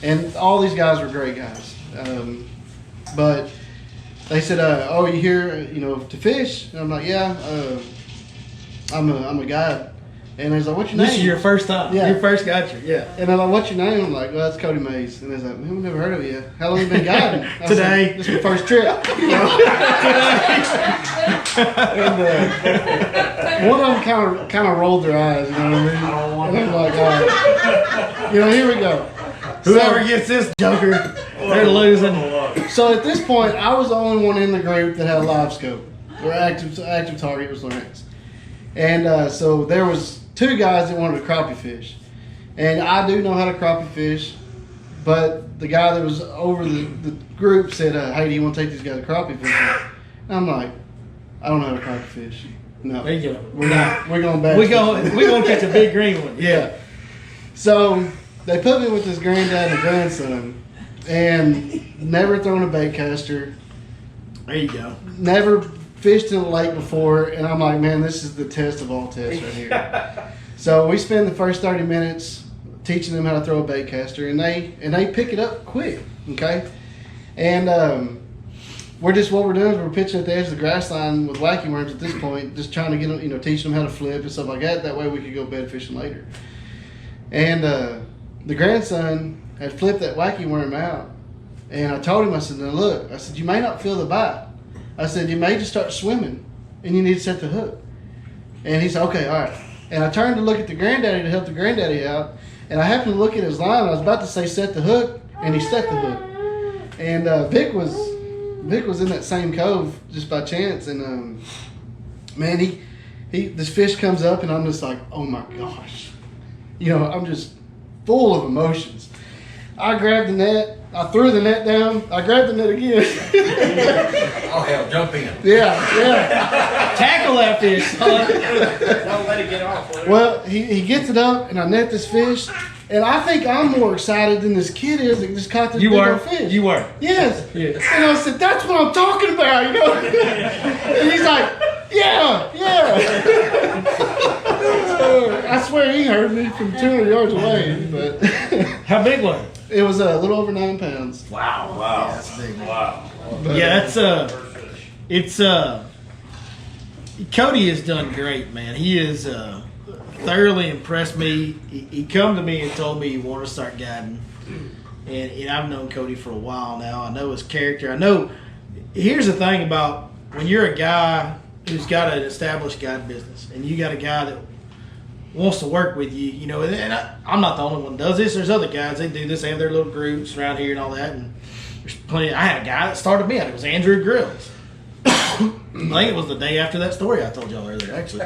and all these guys were great guys, but they said, "Oh, you here, to fish?" And I'm like, "Yeah, I'm a guide." And I was like, "What's your name?" This is your first time. Yeah. Your first gotcha. Yeah. And they're like, "What's your name?" I'm like, "Well, that's Cody Mays." And they're like, "Man, we've never heard of you. How long have you been guiding?" Today. Like, this is my first trip. And one of them kind of rolled their eyes, you know what I mean? And I'm like, all right, here we go. Whoever gets this joker, they're losing. So at this point, I was the only one in the group that had a live scope. Their active target was Lawrence. And so there was 2 guys that wanted to crappie fish. And I do know how to crappie fish, but the guy that was over the group said, hey, do you want to take these guys crappie fishing? And I'm like, I don't know how to crappie fish. No. There you go. We're going back. We're going to catch a big green one. Yeah. So they put me with this granddad and grandson, and never thrown a bait caster. There you go. Never fished in a lake before, and I'm like, man, this is the test of all tests right here. So we spend the first 30 minutes teaching them how to throw a bait caster, and they pick it up quick, okay? And what we're doing is we're pitching at the edge of the grass line with wacky worms at this point, just trying to get them, teach them how to flip and stuff like that. That way we could go bed fishing later. And the grandson had flipped that wacky worm out, and I told him, I said, now look, I said, you may not feel the bite. I said, you may just start swimming, and you need to set the hook. And he said, okay, all right. And I turned to look at the granddaddy to help the granddaddy out, and I happened to look at his line. I was about to say set the hook, and he set the hook. And Vic was in that same cove just by chance, and man, he this fish comes up, and I'm just like, oh my gosh, I'm just full of emotions. I grabbed the net, I threw the net down, I grabbed the net again. Oh hell, jump in. Yeah. Tackle that fish, son. Don't let it get off. Well, he gets it up, and I net this fish, and I think I'm more excited than this kid is that just caught this big old fish. You were. Yes. Yes. And I said, that's what I'm talking about, And he's like, yeah. I swear he heard me from 200 yards away, but How big was it? it was a little over 9 pounds. Wow. Wow. Yeah, it's big. Wow. But, Yeah, it's Cody has done great, man. He has thoroughly impressed me. He come to me and told me he wanted to start guiding, and I've known Cody for a while now. I know his character. I know. Here's the thing about when you're a guy who's got an established guide business, and you got a guy that wants to work with you, and I'm not the only one that does this. There's other guys, they do this, they have their little groups around here and all that, and there's plenty. I had a guy that started me out. It was Andrew Grills. I think it was the day after that story I told y'all earlier, actually.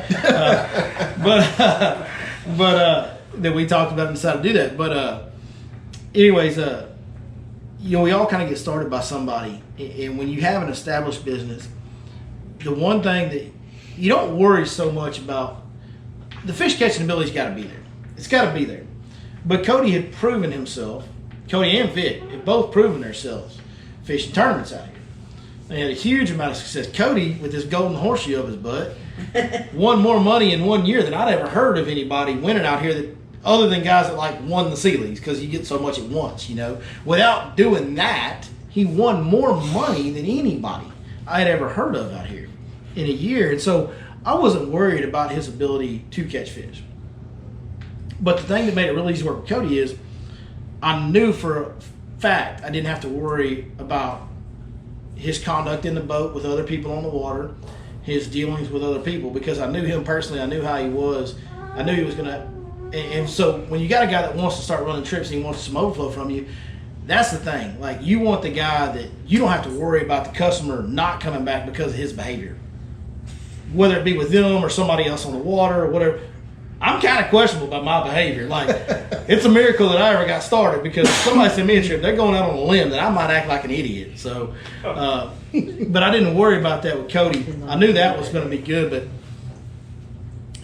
But that we talked about and decided to do that. But anyways, we all kind of get started by somebody, and when you have an established business, the one thing that you don't worry so much about, the fish catching ability's got to be there. It's got to be there. But Cody had proven himself. Cody and Vic have both proven themselves fishing tournaments out here. They had a huge amount of success. Cody, with his golden horseshoe up his butt, won more money in 1 year than I'd ever heard of anybody winning out here, that other than guys that won the Sealies, because you get so much at once, Without doing that, he won more money than anybody I had ever heard of out here in a year. And so I wasn't worried about his ability to catch fish. But the thing that made it really easy to work with Cody is I knew for a fact I didn't have to worry about his conduct in the boat with other people on the water, his dealings with other people, because I knew him personally. I knew how he was. I knew he was going to. And so when you got a guy that wants to start running trips and he wants some overflow from you, that's the thing. You want the guy that you don't have to worry about the customer not coming back because of his behavior, whether it be with them or somebody else on the water or whatever. I'm kind of questionable about my behavior. It's a miracle that I ever got started, because if somebody sent me a trip, they're going out on a limb that I might act like an idiot. So, but I didn't worry about that with Cody. I knew that was going to be good, but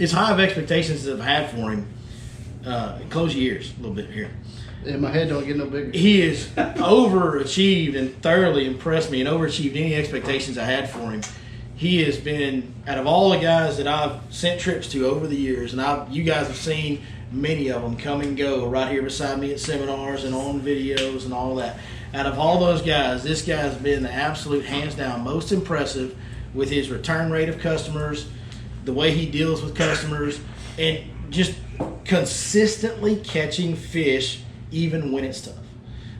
as high of expectations as I've had for him, close your ears a little bit here. Yeah, my head don't get no bigger. He has overachieved and thoroughly impressed me and overachieved any expectations I had for him. He has been, out of all the guys that I've sent trips to over the years, and you guys have seen many of them come and go right here beside me at seminars and on videos and all that. Out of all those guys, this guy's been the absolute hands down most impressive with his return rate of customers, the way he deals with customers, and just consistently catching fish even when it's tough.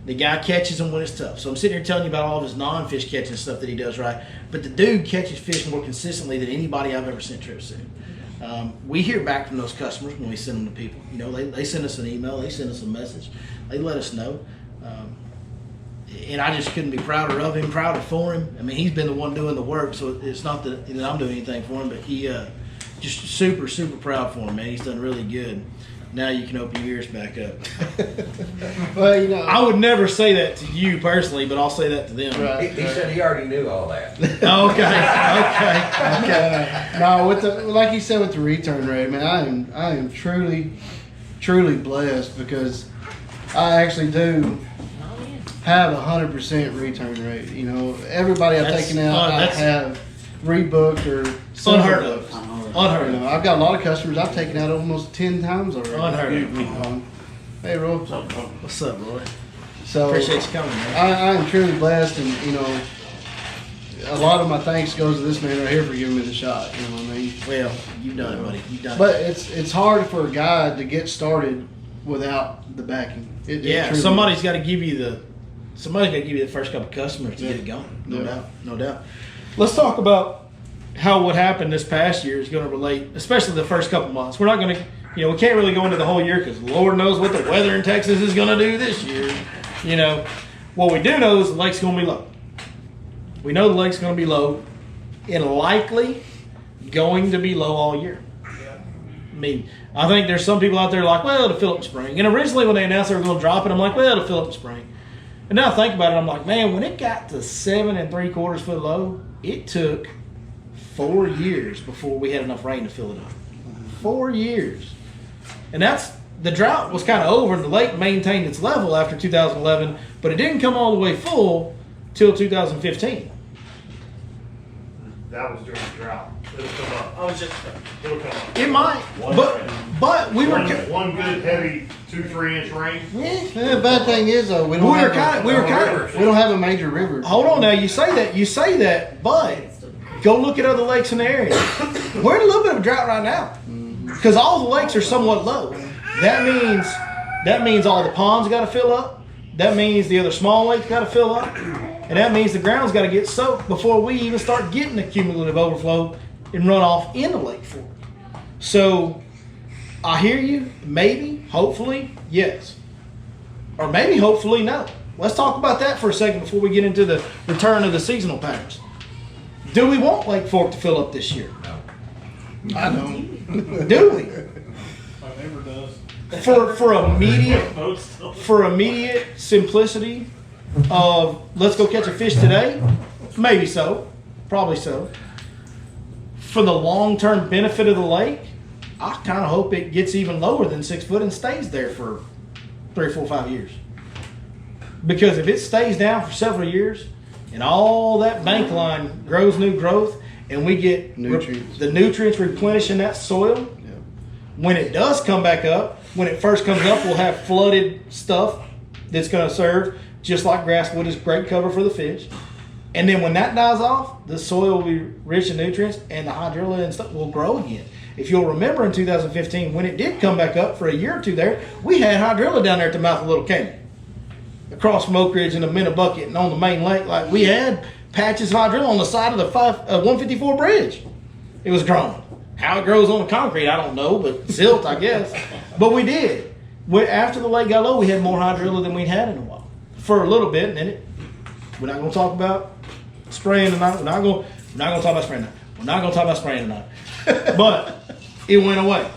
The guy catches them when it's tough. So I'm sitting here telling you about all of his non-fish catching stuff that he does right. But the dude catches fish more consistently than anybody I've ever sent trips to. We hear back from those customers when we send them to people. You know, they send us an email, they send us a message, they let us know. And I just couldn't be prouder of him, prouder for him. I mean, he's been the one doing the work, so it's not that I'm doing anything for him, but he just super, super proud for him, man. He's done really good. Now you can open your ears back up. Well, you know, I would never say that to you personally, but I'll say that to them. right, He said he already knew all that. Okay. No, with the like you said with the return rate, man, I am truly blessed because I actually do have 100% return rate. You know, everybody I've taken out, I have rebooked or Unheard of. Unheard You of. know, I've got a lot of customers I've taken out almost 10 times already. Unheard of. Hey, Roy. What's up, Roy? So Appreciate you coming, man. I am truly blessed, and you know, a lot of my thanks goes to this man right here for giving me the shot. You know what I mean? Well, you've done it, buddy. You've done it. But it's hard for a guy to get started without the backing. It truly somebody's is. got to give you the first couple customers to get it going. No doubt. Let's talk about how what happened this past year is going to relate, especially the first couple months. We're not going to, we can't really go into the whole year because Lord knows what the weather in Texas is going to do this year. You know, what we do know is the lake's going to be low. We know the lake's going to be low and likely going to be low all year. I mean, I think there's some people out there like, well, it'll fill up in spring. And originally when they announced they were going to drop it, I'm like, well, it'll fill up in spring. And now I think about it, I'm like, man, when it got to 7 3/4 foot low, it took 4 years before we had enough rain to fill it up. 4 years. And the drought was kind of over and the lake maintained its level after 2011, but it didn't come all the way full till 2015. That was during the drought. It'll come up. It'll come up. It might, but we were One good heavy 2-3 inch rain. The bad thing is though, we don't have a major river. Hold on now, you say that, but go look at other lakes in the area. We're in a little bit of a drought right now because all the lakes are somewhat low. That means all the ponds got to fill up. That means the other small lakes got to fill up. And that means the ground's got to get soaked before we even start getting the cumulative overflow and runoff in the Lake Fork. So I hear you. Maybe, hopefully, yes. Or maybe, hopefully, no. Let's talk about that for a second before we get into the return of the seasonal patterns. Do we want Lake Fork to fill up this year? No. I don't. Do we? My neighbor does. For immediate simplicity of let's go catch a fish today, maybe so, probably so. For the long-term benefit of the lake, I kind of hope it gets even lower than 6 foot and stays there for 3, 4, 5 years. Because if it stays down for several years and all that bank line grows new growth and we get the nutrients replenishing that soil, when it does come back up, when it first comes up, we'll have flooded stuff that's going to serve just like grasswood is great cover for the fish. And then when that dies off, the soil will be rich in nutrients and the hydrilla and stuff will grow again. If you'll remember in 2015, when it did come back up for a year or two there, we had hydrilla down there at the mouth of Little Canyon. Across from Oak Ridge and the Minnebucket and on the main lake, like we had patches of hydrilla on the side of the 154 bridge. It was growing. How it grows on the concrete, I don't know, but silt, I guess. But we did. After the lake got low, we had more hydrilla than we'd had in a while. For a little bit, and then we're not going to talk about spraying tonight. We're not going to talk about spraying tonight. We're not going to talk about spraying tonight. But it went away.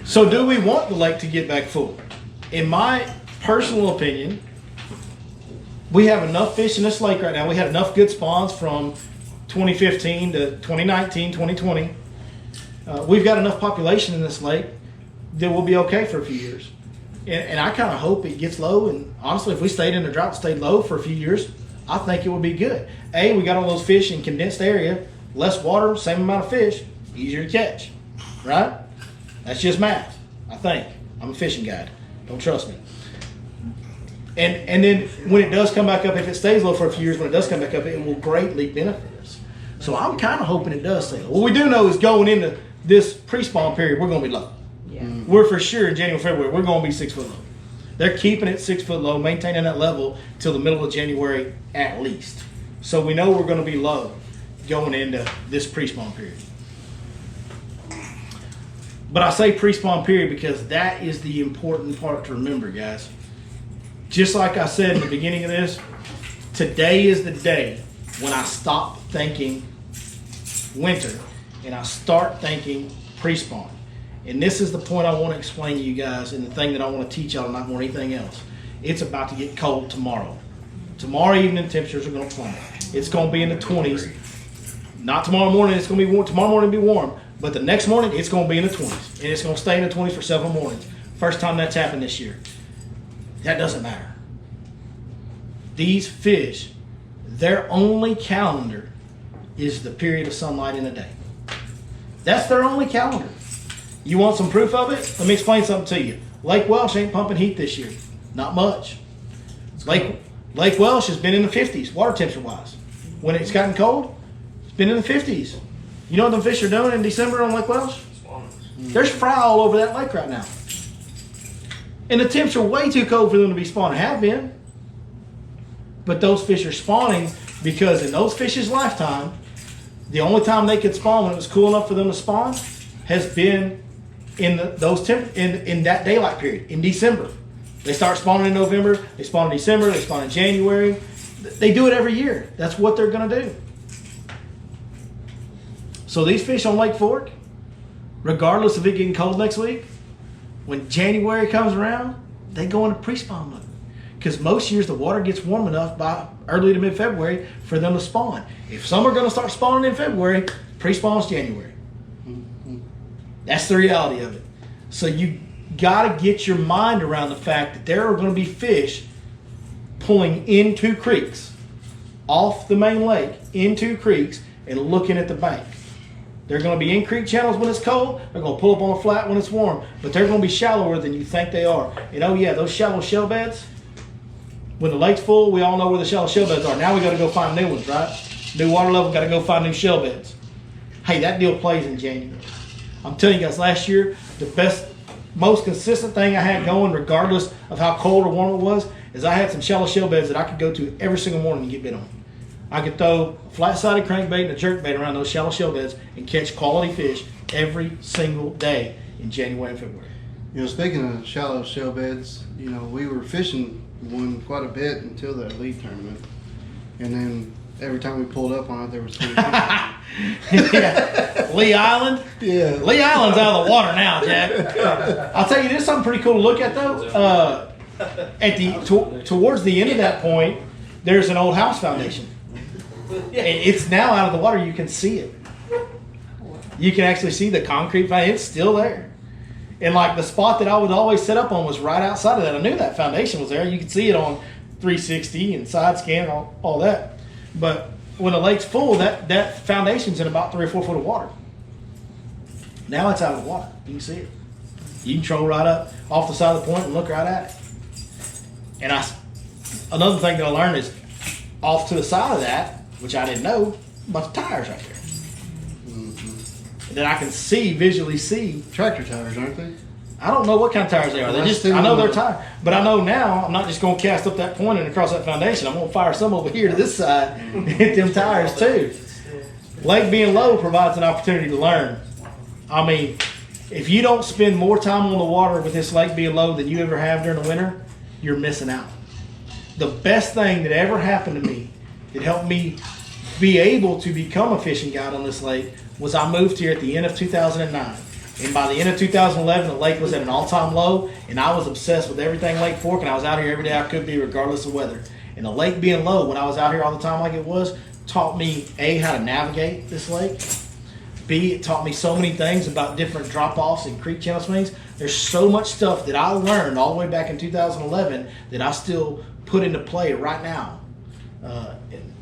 So do we want the lake to get back full? In my personal opinion, we have enough fish in this lake right now. We had enough good spawns from 2015 to 2019, 2020. We've got enough population in this lake that we'll be okay for a few years. And I kind of hope it gets low. And honestly, if we stayed in the drought, stayed low for a few years, I think it would be good. We got all those fish in condensed area, less water, same amount of fish, easier to catch, right? That's just math, I think. I'm a fishing guide. Don't trust me. And then when it does come back up, if it stays low for a few years, when it does come back up, it will greatly benefit us. So I'm kind of hoping it does stay low. What we do know is going into this pre-spawn period, we're going to be low. Yeah. We're for sure in January, February, we're going to be 6 foot low. They're keeping it 6 foot low, maintaining that level till the middle of January at least. So we know we're going to be low going into this pre-spawn period. But I say pre-spawn period because that is the important part to remember, guys. Just like I said in the beginning of this, today is the day when I stop thinking winter and I start thinking pre-spawn. And this is the point I want to explain to you guys, and the thing that I want to teach y'all, not more than anything else. It's about to get cold tomorrow. Tomorrow evening temperatures are going to plummet. It's going to be in the 20s. Not tomorrow morning, it's going to be warm. Tomorrow morning it'll be warm. But the next morning, it's going to be in the 20s. And it's going to stay in the 20s for several mornings. First time that's happened this year. That doesn't matter. These fish, their only calendar is the period of sunlight in a day. That's their only calendar. You want some proof of it? Let me explain something to you. Lake Welsh ain't pumping heat this year. Not much. Lake Welsh has been in the 50s, water temperature wise. When it's gotten cold, it's been in the 50s. You know what the fish are doing in December on Lake Welsh? There's fry all over that lake right now. And the temps are way too cold for them to be spawning. Have been. But those fish are spawning because in those fish's lifetime, the only time they could spawn when it was cool enough for them to spawn has been in in that daylight period, in December. They start spawning in November, they spawn in December, they spawn in January. They do it every year. That's what they're going to do. So these fish on Lake Fork, regardless of it getting cold next week, when January comes around, they go into pre-spawn mode. Because most years the water gets warm enough by early to mid-February for them to spawn. If some are going to start spawning in February, pre-spawn's January. That's the reality of it. So you got to get your mind around the fact that there are going to be fish pulling into creeks, off the main lake, into creeks, and looking at the bank. They're going to be in creek channels when it's cold. They're going to pull up on a flat when it's warm. But they're going to be shallower than you think they are. And oh yeah, those shallow shell beds, when the lake's full, we all know where the shallow shell beds are. Now we got to go find new ones, right? New water level, got to go find new shell beds. Hey, that deal plays in January. I'm telling you guys, last year, the best, most consistent thing I had going, regardless of how cold or warm it was, is I had some shallow shell beds that I could go to every single morning and get bit on. I could throw a flat-sided crankbait and a jerkbait around those shallow shell beds and catch quality fish every single day in January and February. You know, speaking of shallow shell beds, you know, we were fishing one quite a bit until that elite tournament. And then every time we pulled up on it, there was 20 fish. Yeah. Lee Island? Yeah. Lee Island's out of the water now, Jack. I'll tell you, there's something pretty cool to look at, though. Towards the end of that point, there's an old house foundation. It's now out of the water. You can see it. You can actually see the concrete foundation. It's still there. And like the spot that I would always set up on was right outside of that. I knew that foundation was there. You could see it on 360 and side scan and all that. But when the lake's full, that foundation's in about 3 or 4 foot of water. Now it's out of the water. You can see it. You can troll right up off the side of the point and look right at it. And another thing that I learned is off to the side of that, which I didn't know, a bunch of tires right there. Mm-hmm. That I can visually see. Tractor tires, aren't they? I don't know what kind of tires they are. I know they're tires. But I know now I'm not just going to cast up that point and across that foundation. I'm going to fire some over here to this side and hit them tires too. Lake being low provides an opportunity to learn. I mean, if you don't spend more time on the water with this lake being low than you ever have during the winter, you're missing out. The best thing that ever happened to me that helped me be able to become a fishing guide on this lake was I moved here at the end of 2009. And by the end of 2011, the lake was at an all-time low, and I was obsessed with everything Lake Fork, and I was out here every day I could be, regardless of weather. And the lake being low, when I was out here all the time like it was, taught me, A, how to navigate this lake. B, it taught me so many things about different drop-offs and creek channel swings. There's so much stuff that I learned all the way back in 2011 that I still put into play right now.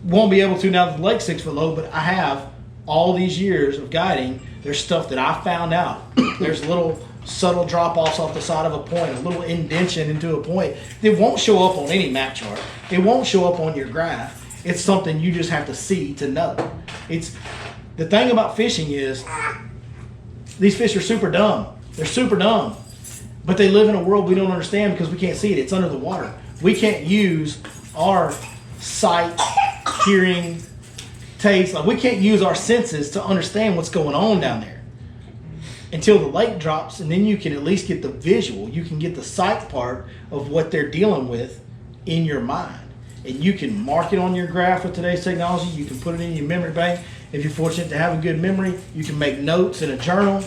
Won't be able to now that the lake's 6 foot low, but I have all these years of guiding. There's stuff that I found out. There's little subtle drop-offs off the side of a point, a little indention into a point that won't show up on any map chart. It won't show up on your graph. It's something you just have to see to know. The thing about fishing is these fish are super dumb. They're super dumb. But they live in a world we don't understand because we can't see it. It's under the water. We can't use our sight, hearing, taste. Like we can't use our senses to understand what's going on down there until the lake drops, and then you can at least get the visual. You can get the sight part of what they're dealing with in your mind. And you can mark it on your graph with today's technology. You can put it in your memory bank. If you're fortunate to have a good memory, you can make notes in a journal.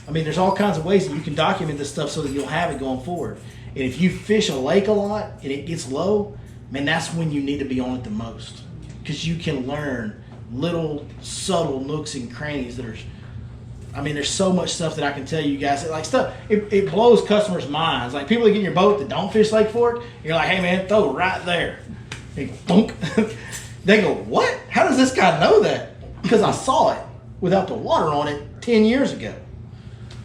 I mean, there's all kinds of ways that you can document this stuff so that you'll have it going forward. And if you fish a lake a lot and it gets low, man, that's when you need to be on it the most. Because you can learn little subtle nooks and crannies that are, I mean, there's so much stuff that I can tell you guys. Like stuff, it blows customers' minds. Like people that get in your boat that don't fish Lake Fork, you're like, hey man, throw it right there. And thunk. They go, what? How does this guy know that? Because I saw it without the water on it 10 years ago.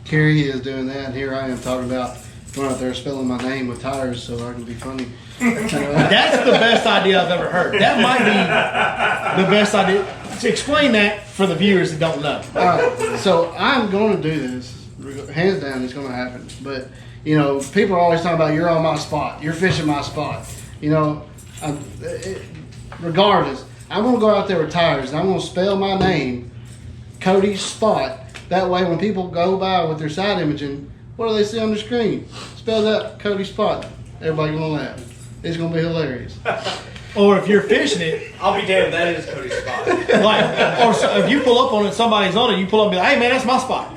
Carrie is doing that, and here I am talking about going out there spelling my name with tires so I can be funny. That's the best idea I've ever heard. That might be the best idea. To explain that for the viewers that don't know. All right, so I'm going to do this. Hands down, it's going to happen. But, you know, people are always talking about you're on my spot. You're fishing my spot. You know, regardless, I'm going to go out there with tires, and I'm going to spell my name, Cody's Spot. That way, when people go by with their side imaging, what do they see on the screen? Spells out Cody's Spot. Everybody going to laugh. It's going to be hilarious. Or if you're fishing it, I'll be damned, that is Cody's spot. like, or so if you pull up on it, somebody's on it, you pull up and be like, hey man, that's my spot.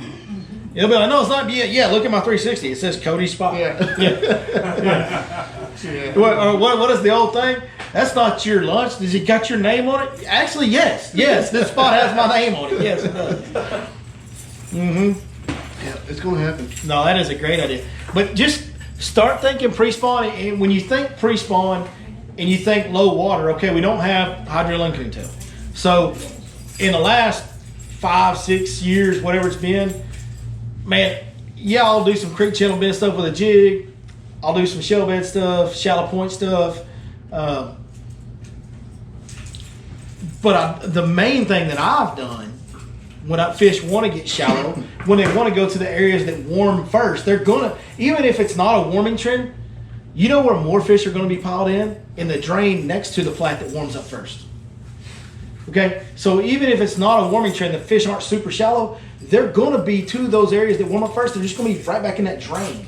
They'll be like, no, it's not. Yeah, look at my 360. It says Cody's Spot. Yeah. What is the old thing? That's not your lunch. Does it got your name on it? Actually, yes. Yes, this spot has my name on it. Yes, it does. Mm-hmm. Yeah, it's going to happen. No, that is a great idea. But just start thinking pre-spawn. And when you think pre-spawn and you think low water, okay, we don't have hydrilla and coontail. So in the last 5-6 years, whatever it's been, man, yeah, I'll do some creek channel bed stuff with a jig. I'll do some shell bed stuff, shallow point stuff. But the main thing that I've done when fish want to get shallow, when they want to go to the areas that warm first, they're going to, even if it's not a warming trend, you know where more fish are going to be piled in? In the drain next to the flat that warms up first. Okay? So even if it's not a warming trend, the fish aren't super shallow, they're going to be to those areas that warm up first. They're just going to be right back in that drain.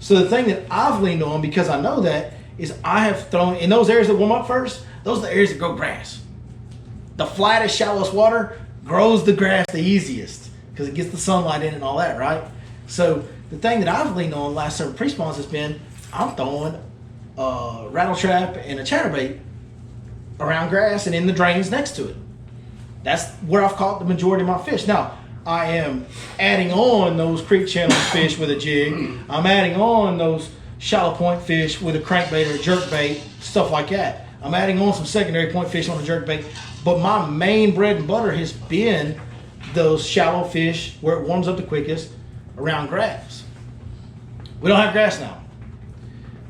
So the thing that I've leaned on, because I know that, is I have thrown, in those areas that warm up first, those are the areas that grow grass. The flattest, shallowest water grows the grass the easiest because it gets the sunlight in and all that, right? So the thing that I've leaned on the last several pre-spawns has been I'm throwing a rattle trap and a chatterbait around grass and in the drains next to it. That's where I've caught the majority of my fish. Now, I am adding on those creek channel fish with a jig. I'm adding on those shallow point fish with a crankbait or a jerkbait, stuff like that. I'm adding on some secondary point fish on a jerkbait. But my main bread and butter has been those shallow fish where it warms up the quickest around grass. We don't have grass now.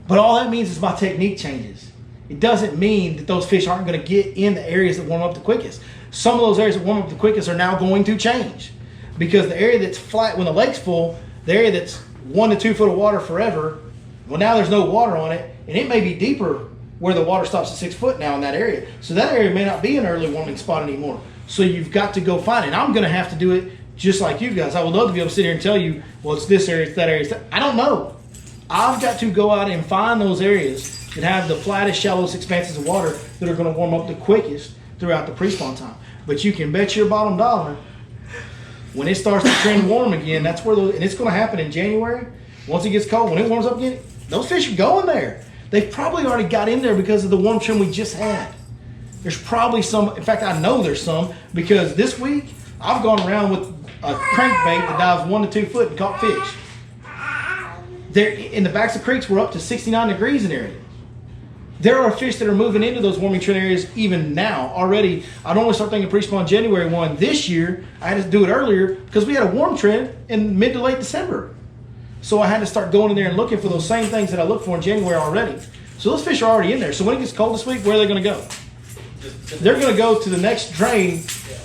But all that means is my technique changes. It doesn't mean that those fish aren't going to get in the areas that warm up the quickest. Some of those areas that warm up the quickest are now going to change. Because the area that's flat when the lake's full, the area that's 1 to 2 foot of water forever, well now there's no water on it, and it may be deeper where the water stops at 6 foot now in that area. So that area may not be an early warming spot anymore. So you've got to go find it. And I'm going to have to do it just like you guys. I would love to be able to sit here and tell you, well, it's this area, it's that area. It's that. I don't know. I've got to go out and find those areas that have the flattest, shallowest expanses of water that are going to warm up the quickest throughout the pre-spawn time. But you can bet your bottom dollar, when it starts to trend warm again, that's where those, and it's going to happen in January. Once it gets cold, when it warms up again, those fish are going there. They've probably already got in there because of the warm trend we just had. There's probably some, in fact, I know there's some, because this week I've gone around with a crankbait that dives 1 to 2 foot and caught fish. There, in the backs of creeks, we're up to 69 degrees in area. There are fish that are moving into those warming trend areas even now already. I'd only start thinking pre-spawn January 1. This year, I had to do it earlier because we had a warm trend in mid to late December. So I had to start going in there and looking for those same things that I looked for in January already. So those fish are already in there. So when it gets cold this week, where are they going to go? They're going to go to the next drain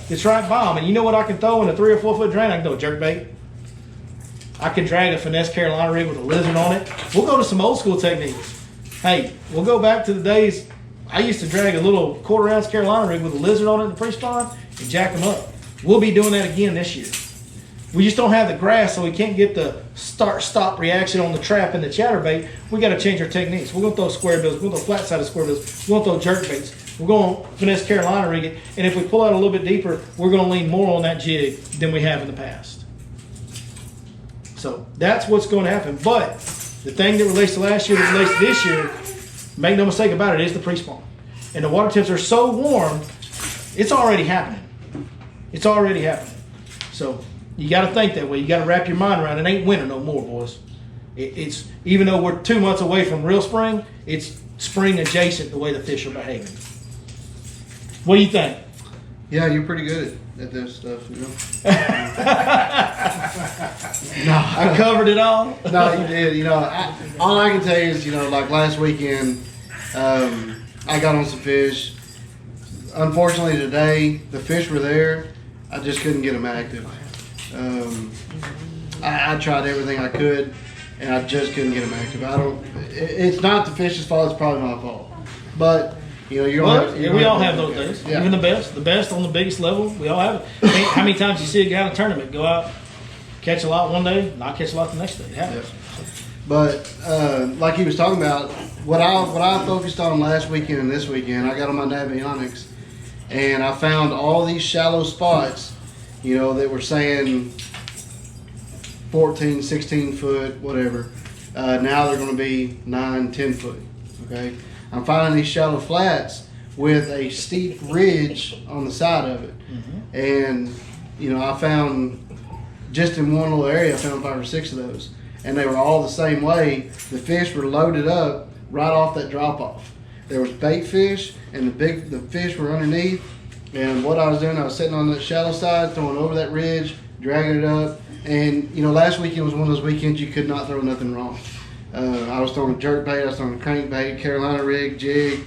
that's right by them. And you know what I can throw in a 3 or 4 foot drain? I can throw a jerkbait. I can drag a finesse Carolina rig with a lizard on it. We'll go to some old school techniques. Hey, we'll go back to the days I used to drag a little 1/4 ounce Carolina rig with a lizard on it in the pre-spawn and jack them up. We'll be doing that again this year. We just don't have the grass, so we can't get the start-stop reaction on the trap and the chatterbait. We got to change our techniques. We're going to throw square bills. We're going to throw flat-sided square bills. We're going to throw jerk baits. We're going to finesse Carolina rig it. And if we pull out a little bit deeper, we're going to lean more on that jig than we have in the past. So that's what's going to happen. But the thing that relates to last year that relates to this year, make no mistake about it, is the pre-spawn. And the water temps are so warm, it's already happening. It's already happening. So you got to think that way. You got to wrap your mind around it. It ain't winter no more, boys. It's even though we're 2 months away from real spring, it's spring adjacent the way the fish are behaving. What do you think? Yeah, you're pretty good at this stuff, you know. No, I covered it all. No, you did. You know, all I can tell you is, you know, like last weekend, I got on some fish. Unfortunately, today the fish were there. I just couldn't get them active. I tried everything I could, and I just couldn't get them active. It's not the fish's fault. It's probably my fault. But you know, we all have those days. Yeah. Even the best on the biggest level, we all have it. How many times you see a guy in a tournament go out, catch a lot one day, not catch a lot the next day? It happens. Yeah. But like he was talking about, what I focused on last weekend and this weekend, I got on my Navionics, and I found all these shallow spots, you know, that were saying 14, 16 foot, whatever. Now they're going to be 9, 10 foot. Okay, I'm finding these shallow flats with a steep ridge on the side of it, and you know, I found just in one little area, I found 5 or 6 of those, and they were all the same way. The fish were loaded up right off that drop off. There was bait fish, and the fish were underneath. And what I was doing, I was sitting on the shallow side, throwing over that ridge, dragging it up. And you know, last weekend was one of those weekends you could not throw nothing wrong. I was throwing a jerk bait, I was throwing a crankbait, Carolina rig, jig.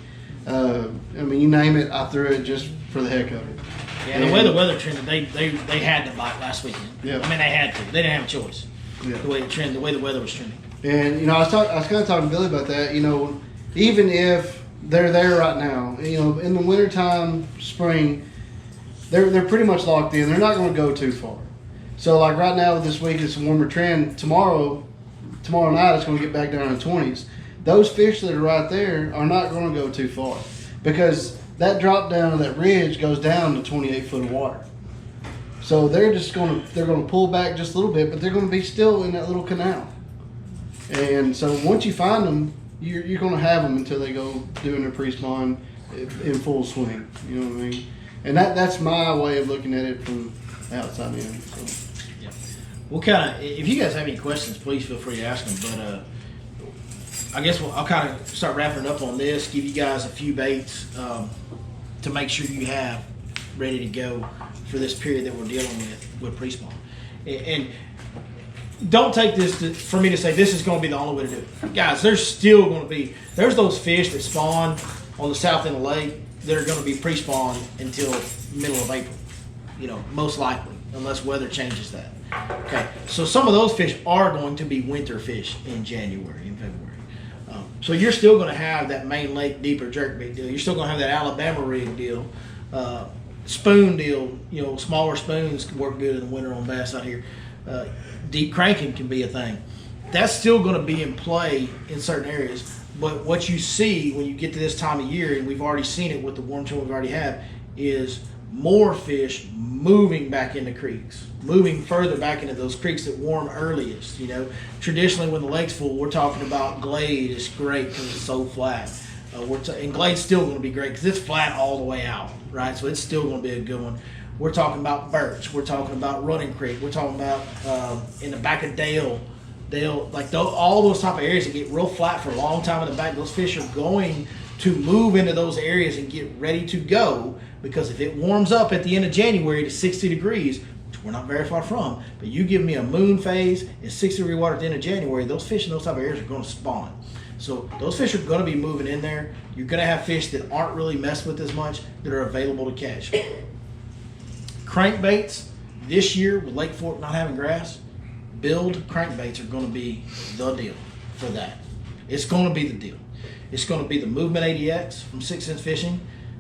I mean, you name it, I threw it just for the heck of it. Yeah, the way the weather trended, they had to bite last weekend. Yeah. I mean, they had to. They didn't have a choice. Yeah. The way it trended, the way the weather was trending. And you know, I was kind of talking to Billy about that. You know, even if they're there right now, you know, in the wintertime, spring, they're pretty much locked in. They're not going to go too far. So like right now, this week it's a warmer trend. Tomorrow night it's going to get back down in the 20s. Those fish that are right there are not going to go too far, because that drop down of that ridge goes down to 28 foot of water. So they're going to pull back just a little bit, but they're going to be still in that little canal. And so once you find them, you're going to have them until they go doing their pre-spawn in full swing. You know what I mean? And that's my way of looking at it from the outside in. So. Yeah. Well, kind of, if you guys have any questions, please feel free to ask them. But I guess I'll kind of start wrapping it up on this, give you guys a few baits to make sure you have ready to go for this period that we're dealing with pre-spawn. And don't take this for me to say this is going to be the only way to do it. Guys, there's those fish that spawn on the south end of the lake that are going to be pre-spawn until middle of April, you know, most likely, unless weather changes that. Okay, so some of those fish are going to be winter fish in January and February. So you're still going to have that main lake deeper jerkbait deal. You're still going to have that Alabama rig deal, spoon deal. You know, smaller spoons can work good in the winter on bass out here. Deep cranking can be a thing. That's still going to be in play in certain areas. But what you see when you get to this time of year, and we've already seen it with the warm trend we've already had, is more fish moving back into creeks, moving further back into those creeks that warm earliest. You know, traditionally when the lake's full, we're talking about Glade is great because it's so flat. And Glade's still going to be great because it's flat all the way out, right? So it's still going to be a good one. We're talking about Birch. We're talking about Running Creek. We're talking about in the back of Dale, like all those type of areas that get real flat for a long time in the back. Those fish are going to move into those areas and get ready to go, because if it warms up at the end of January to 60 degrees, which we're not very far from, but you give me a moon phase and 60-degree water at the end of January, those fish in those type of areas are going to spawn. So those fish are going to be moving in there. You're going to have fish that aren't really messed with as much that are available to catch. Crankbaits this year with Lake Fork not having grass, build crankbaits are going to be the deal for that. It's going to be the deal. It's going to be the Movement 80X from 6 Sense Fishing.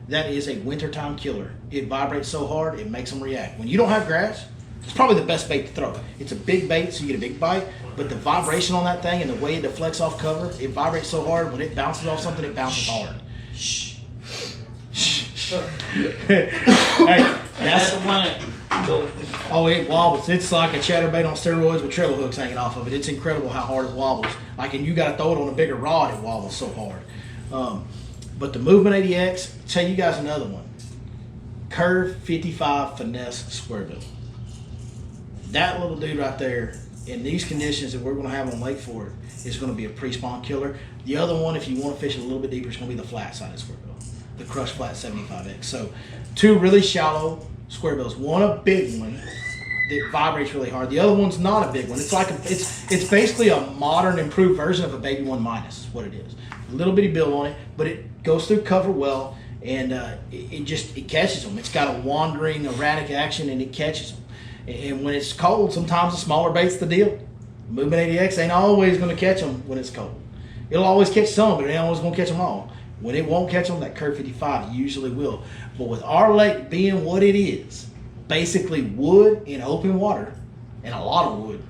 That is a wintertime killer. It vibrates so hard, it makes them react. When you don't have grass, it's probably the best bait to throw. It's a big bait, so you get a big bite, but the vibration on that thing and the way it deflects off cover, it vibrates so hard, when it bounces off something, it bounces hard. Hey, that's the planet. Oh, it wobbles. It's like a chatterbait on steroids with treble hooks hanging off of it. It's incredible how hard it wobbles. Like, and you got to throw it on a bigger rod, it wobbles so hard. But the Movement 80X, I'll tell you guys another one. Curve 55 Finesse Square Bill. That little dude right there, in these conditions that we're going to have on Lake Fork, is going to be a pre-spawn killer. The other one, if you want to fish a little bit deeper, is going to be the flat-sided square bill, the Crush Flat 75X. So 2 really shallow square bills. One a big one that vibrates really hard. The other one's not a big one. It's like it's basically a modern, improved version of a Baby 1 Minus. Is what it is. A little bitty bill on it, but it goes through cover well, and it catches them. It's got a wandering, erratic action, and it catches them. And when it's cold, sometimes a smaller bait's the deal. Movement 80X ain't always going to catch them when it's cold. It'll always catch some, but it ain't always going to catch them all. When it won't catch them, that Curve 55 usually will. But with our lake being what it is, basically wood in open water, and a lot of wood,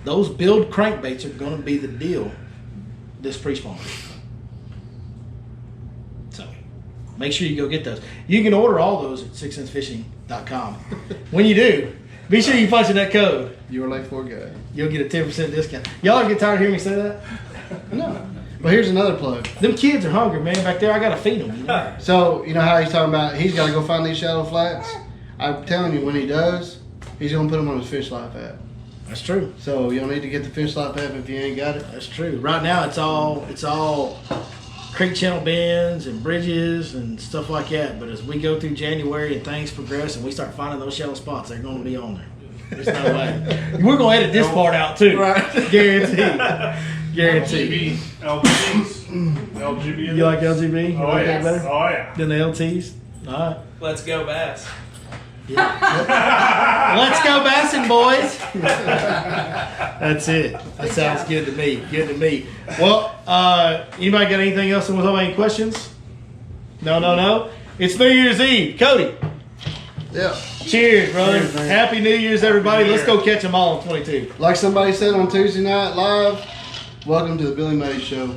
those build crankbaits are going to be the deal this pre-spawn. So make sure you go get those. You can order all those at 6censfishing.com. When you do, be sure you punch in that code. You're a Lake Fork guy. You'll get a 10% discount. Y'all ever get tired of hearing me say that? No. But here's another plug. Them kids are hungry, man. Back there, I got to feed them. You know? So, you know how he's talking about he's got to go find these shallow flats? I'm telling you, when he does, he's going to put them on his Fish Life app. That's true. So, you'll need to get the Fish Life app if you ain't got it. That's true. Right now, it's all creek channel bends and bridges and stuff like that. But as we go through January and things progress and we start finding those shallow spots, they're going to be on there. There's no way. We're going to edit this part out too. Right. Guaranteed. Guaranteed. LGBs. LGB. You like LGB? You Oh, like yeah. that better Oh, yeah. than the LTs? All right. Let's go bass. Let's go bassing, boys. That's it. That sounds good to me. Good to me. Well, anybody got anything else? With any questions? No. It's New Year's Eve. Cody. Yeah. Cheers, brother. Cheers, man. Happy New Year's, everybody. Let's go catch them all in 22. Like somebody said on Tuesday Night Live, welcome to the Billy Mays Show.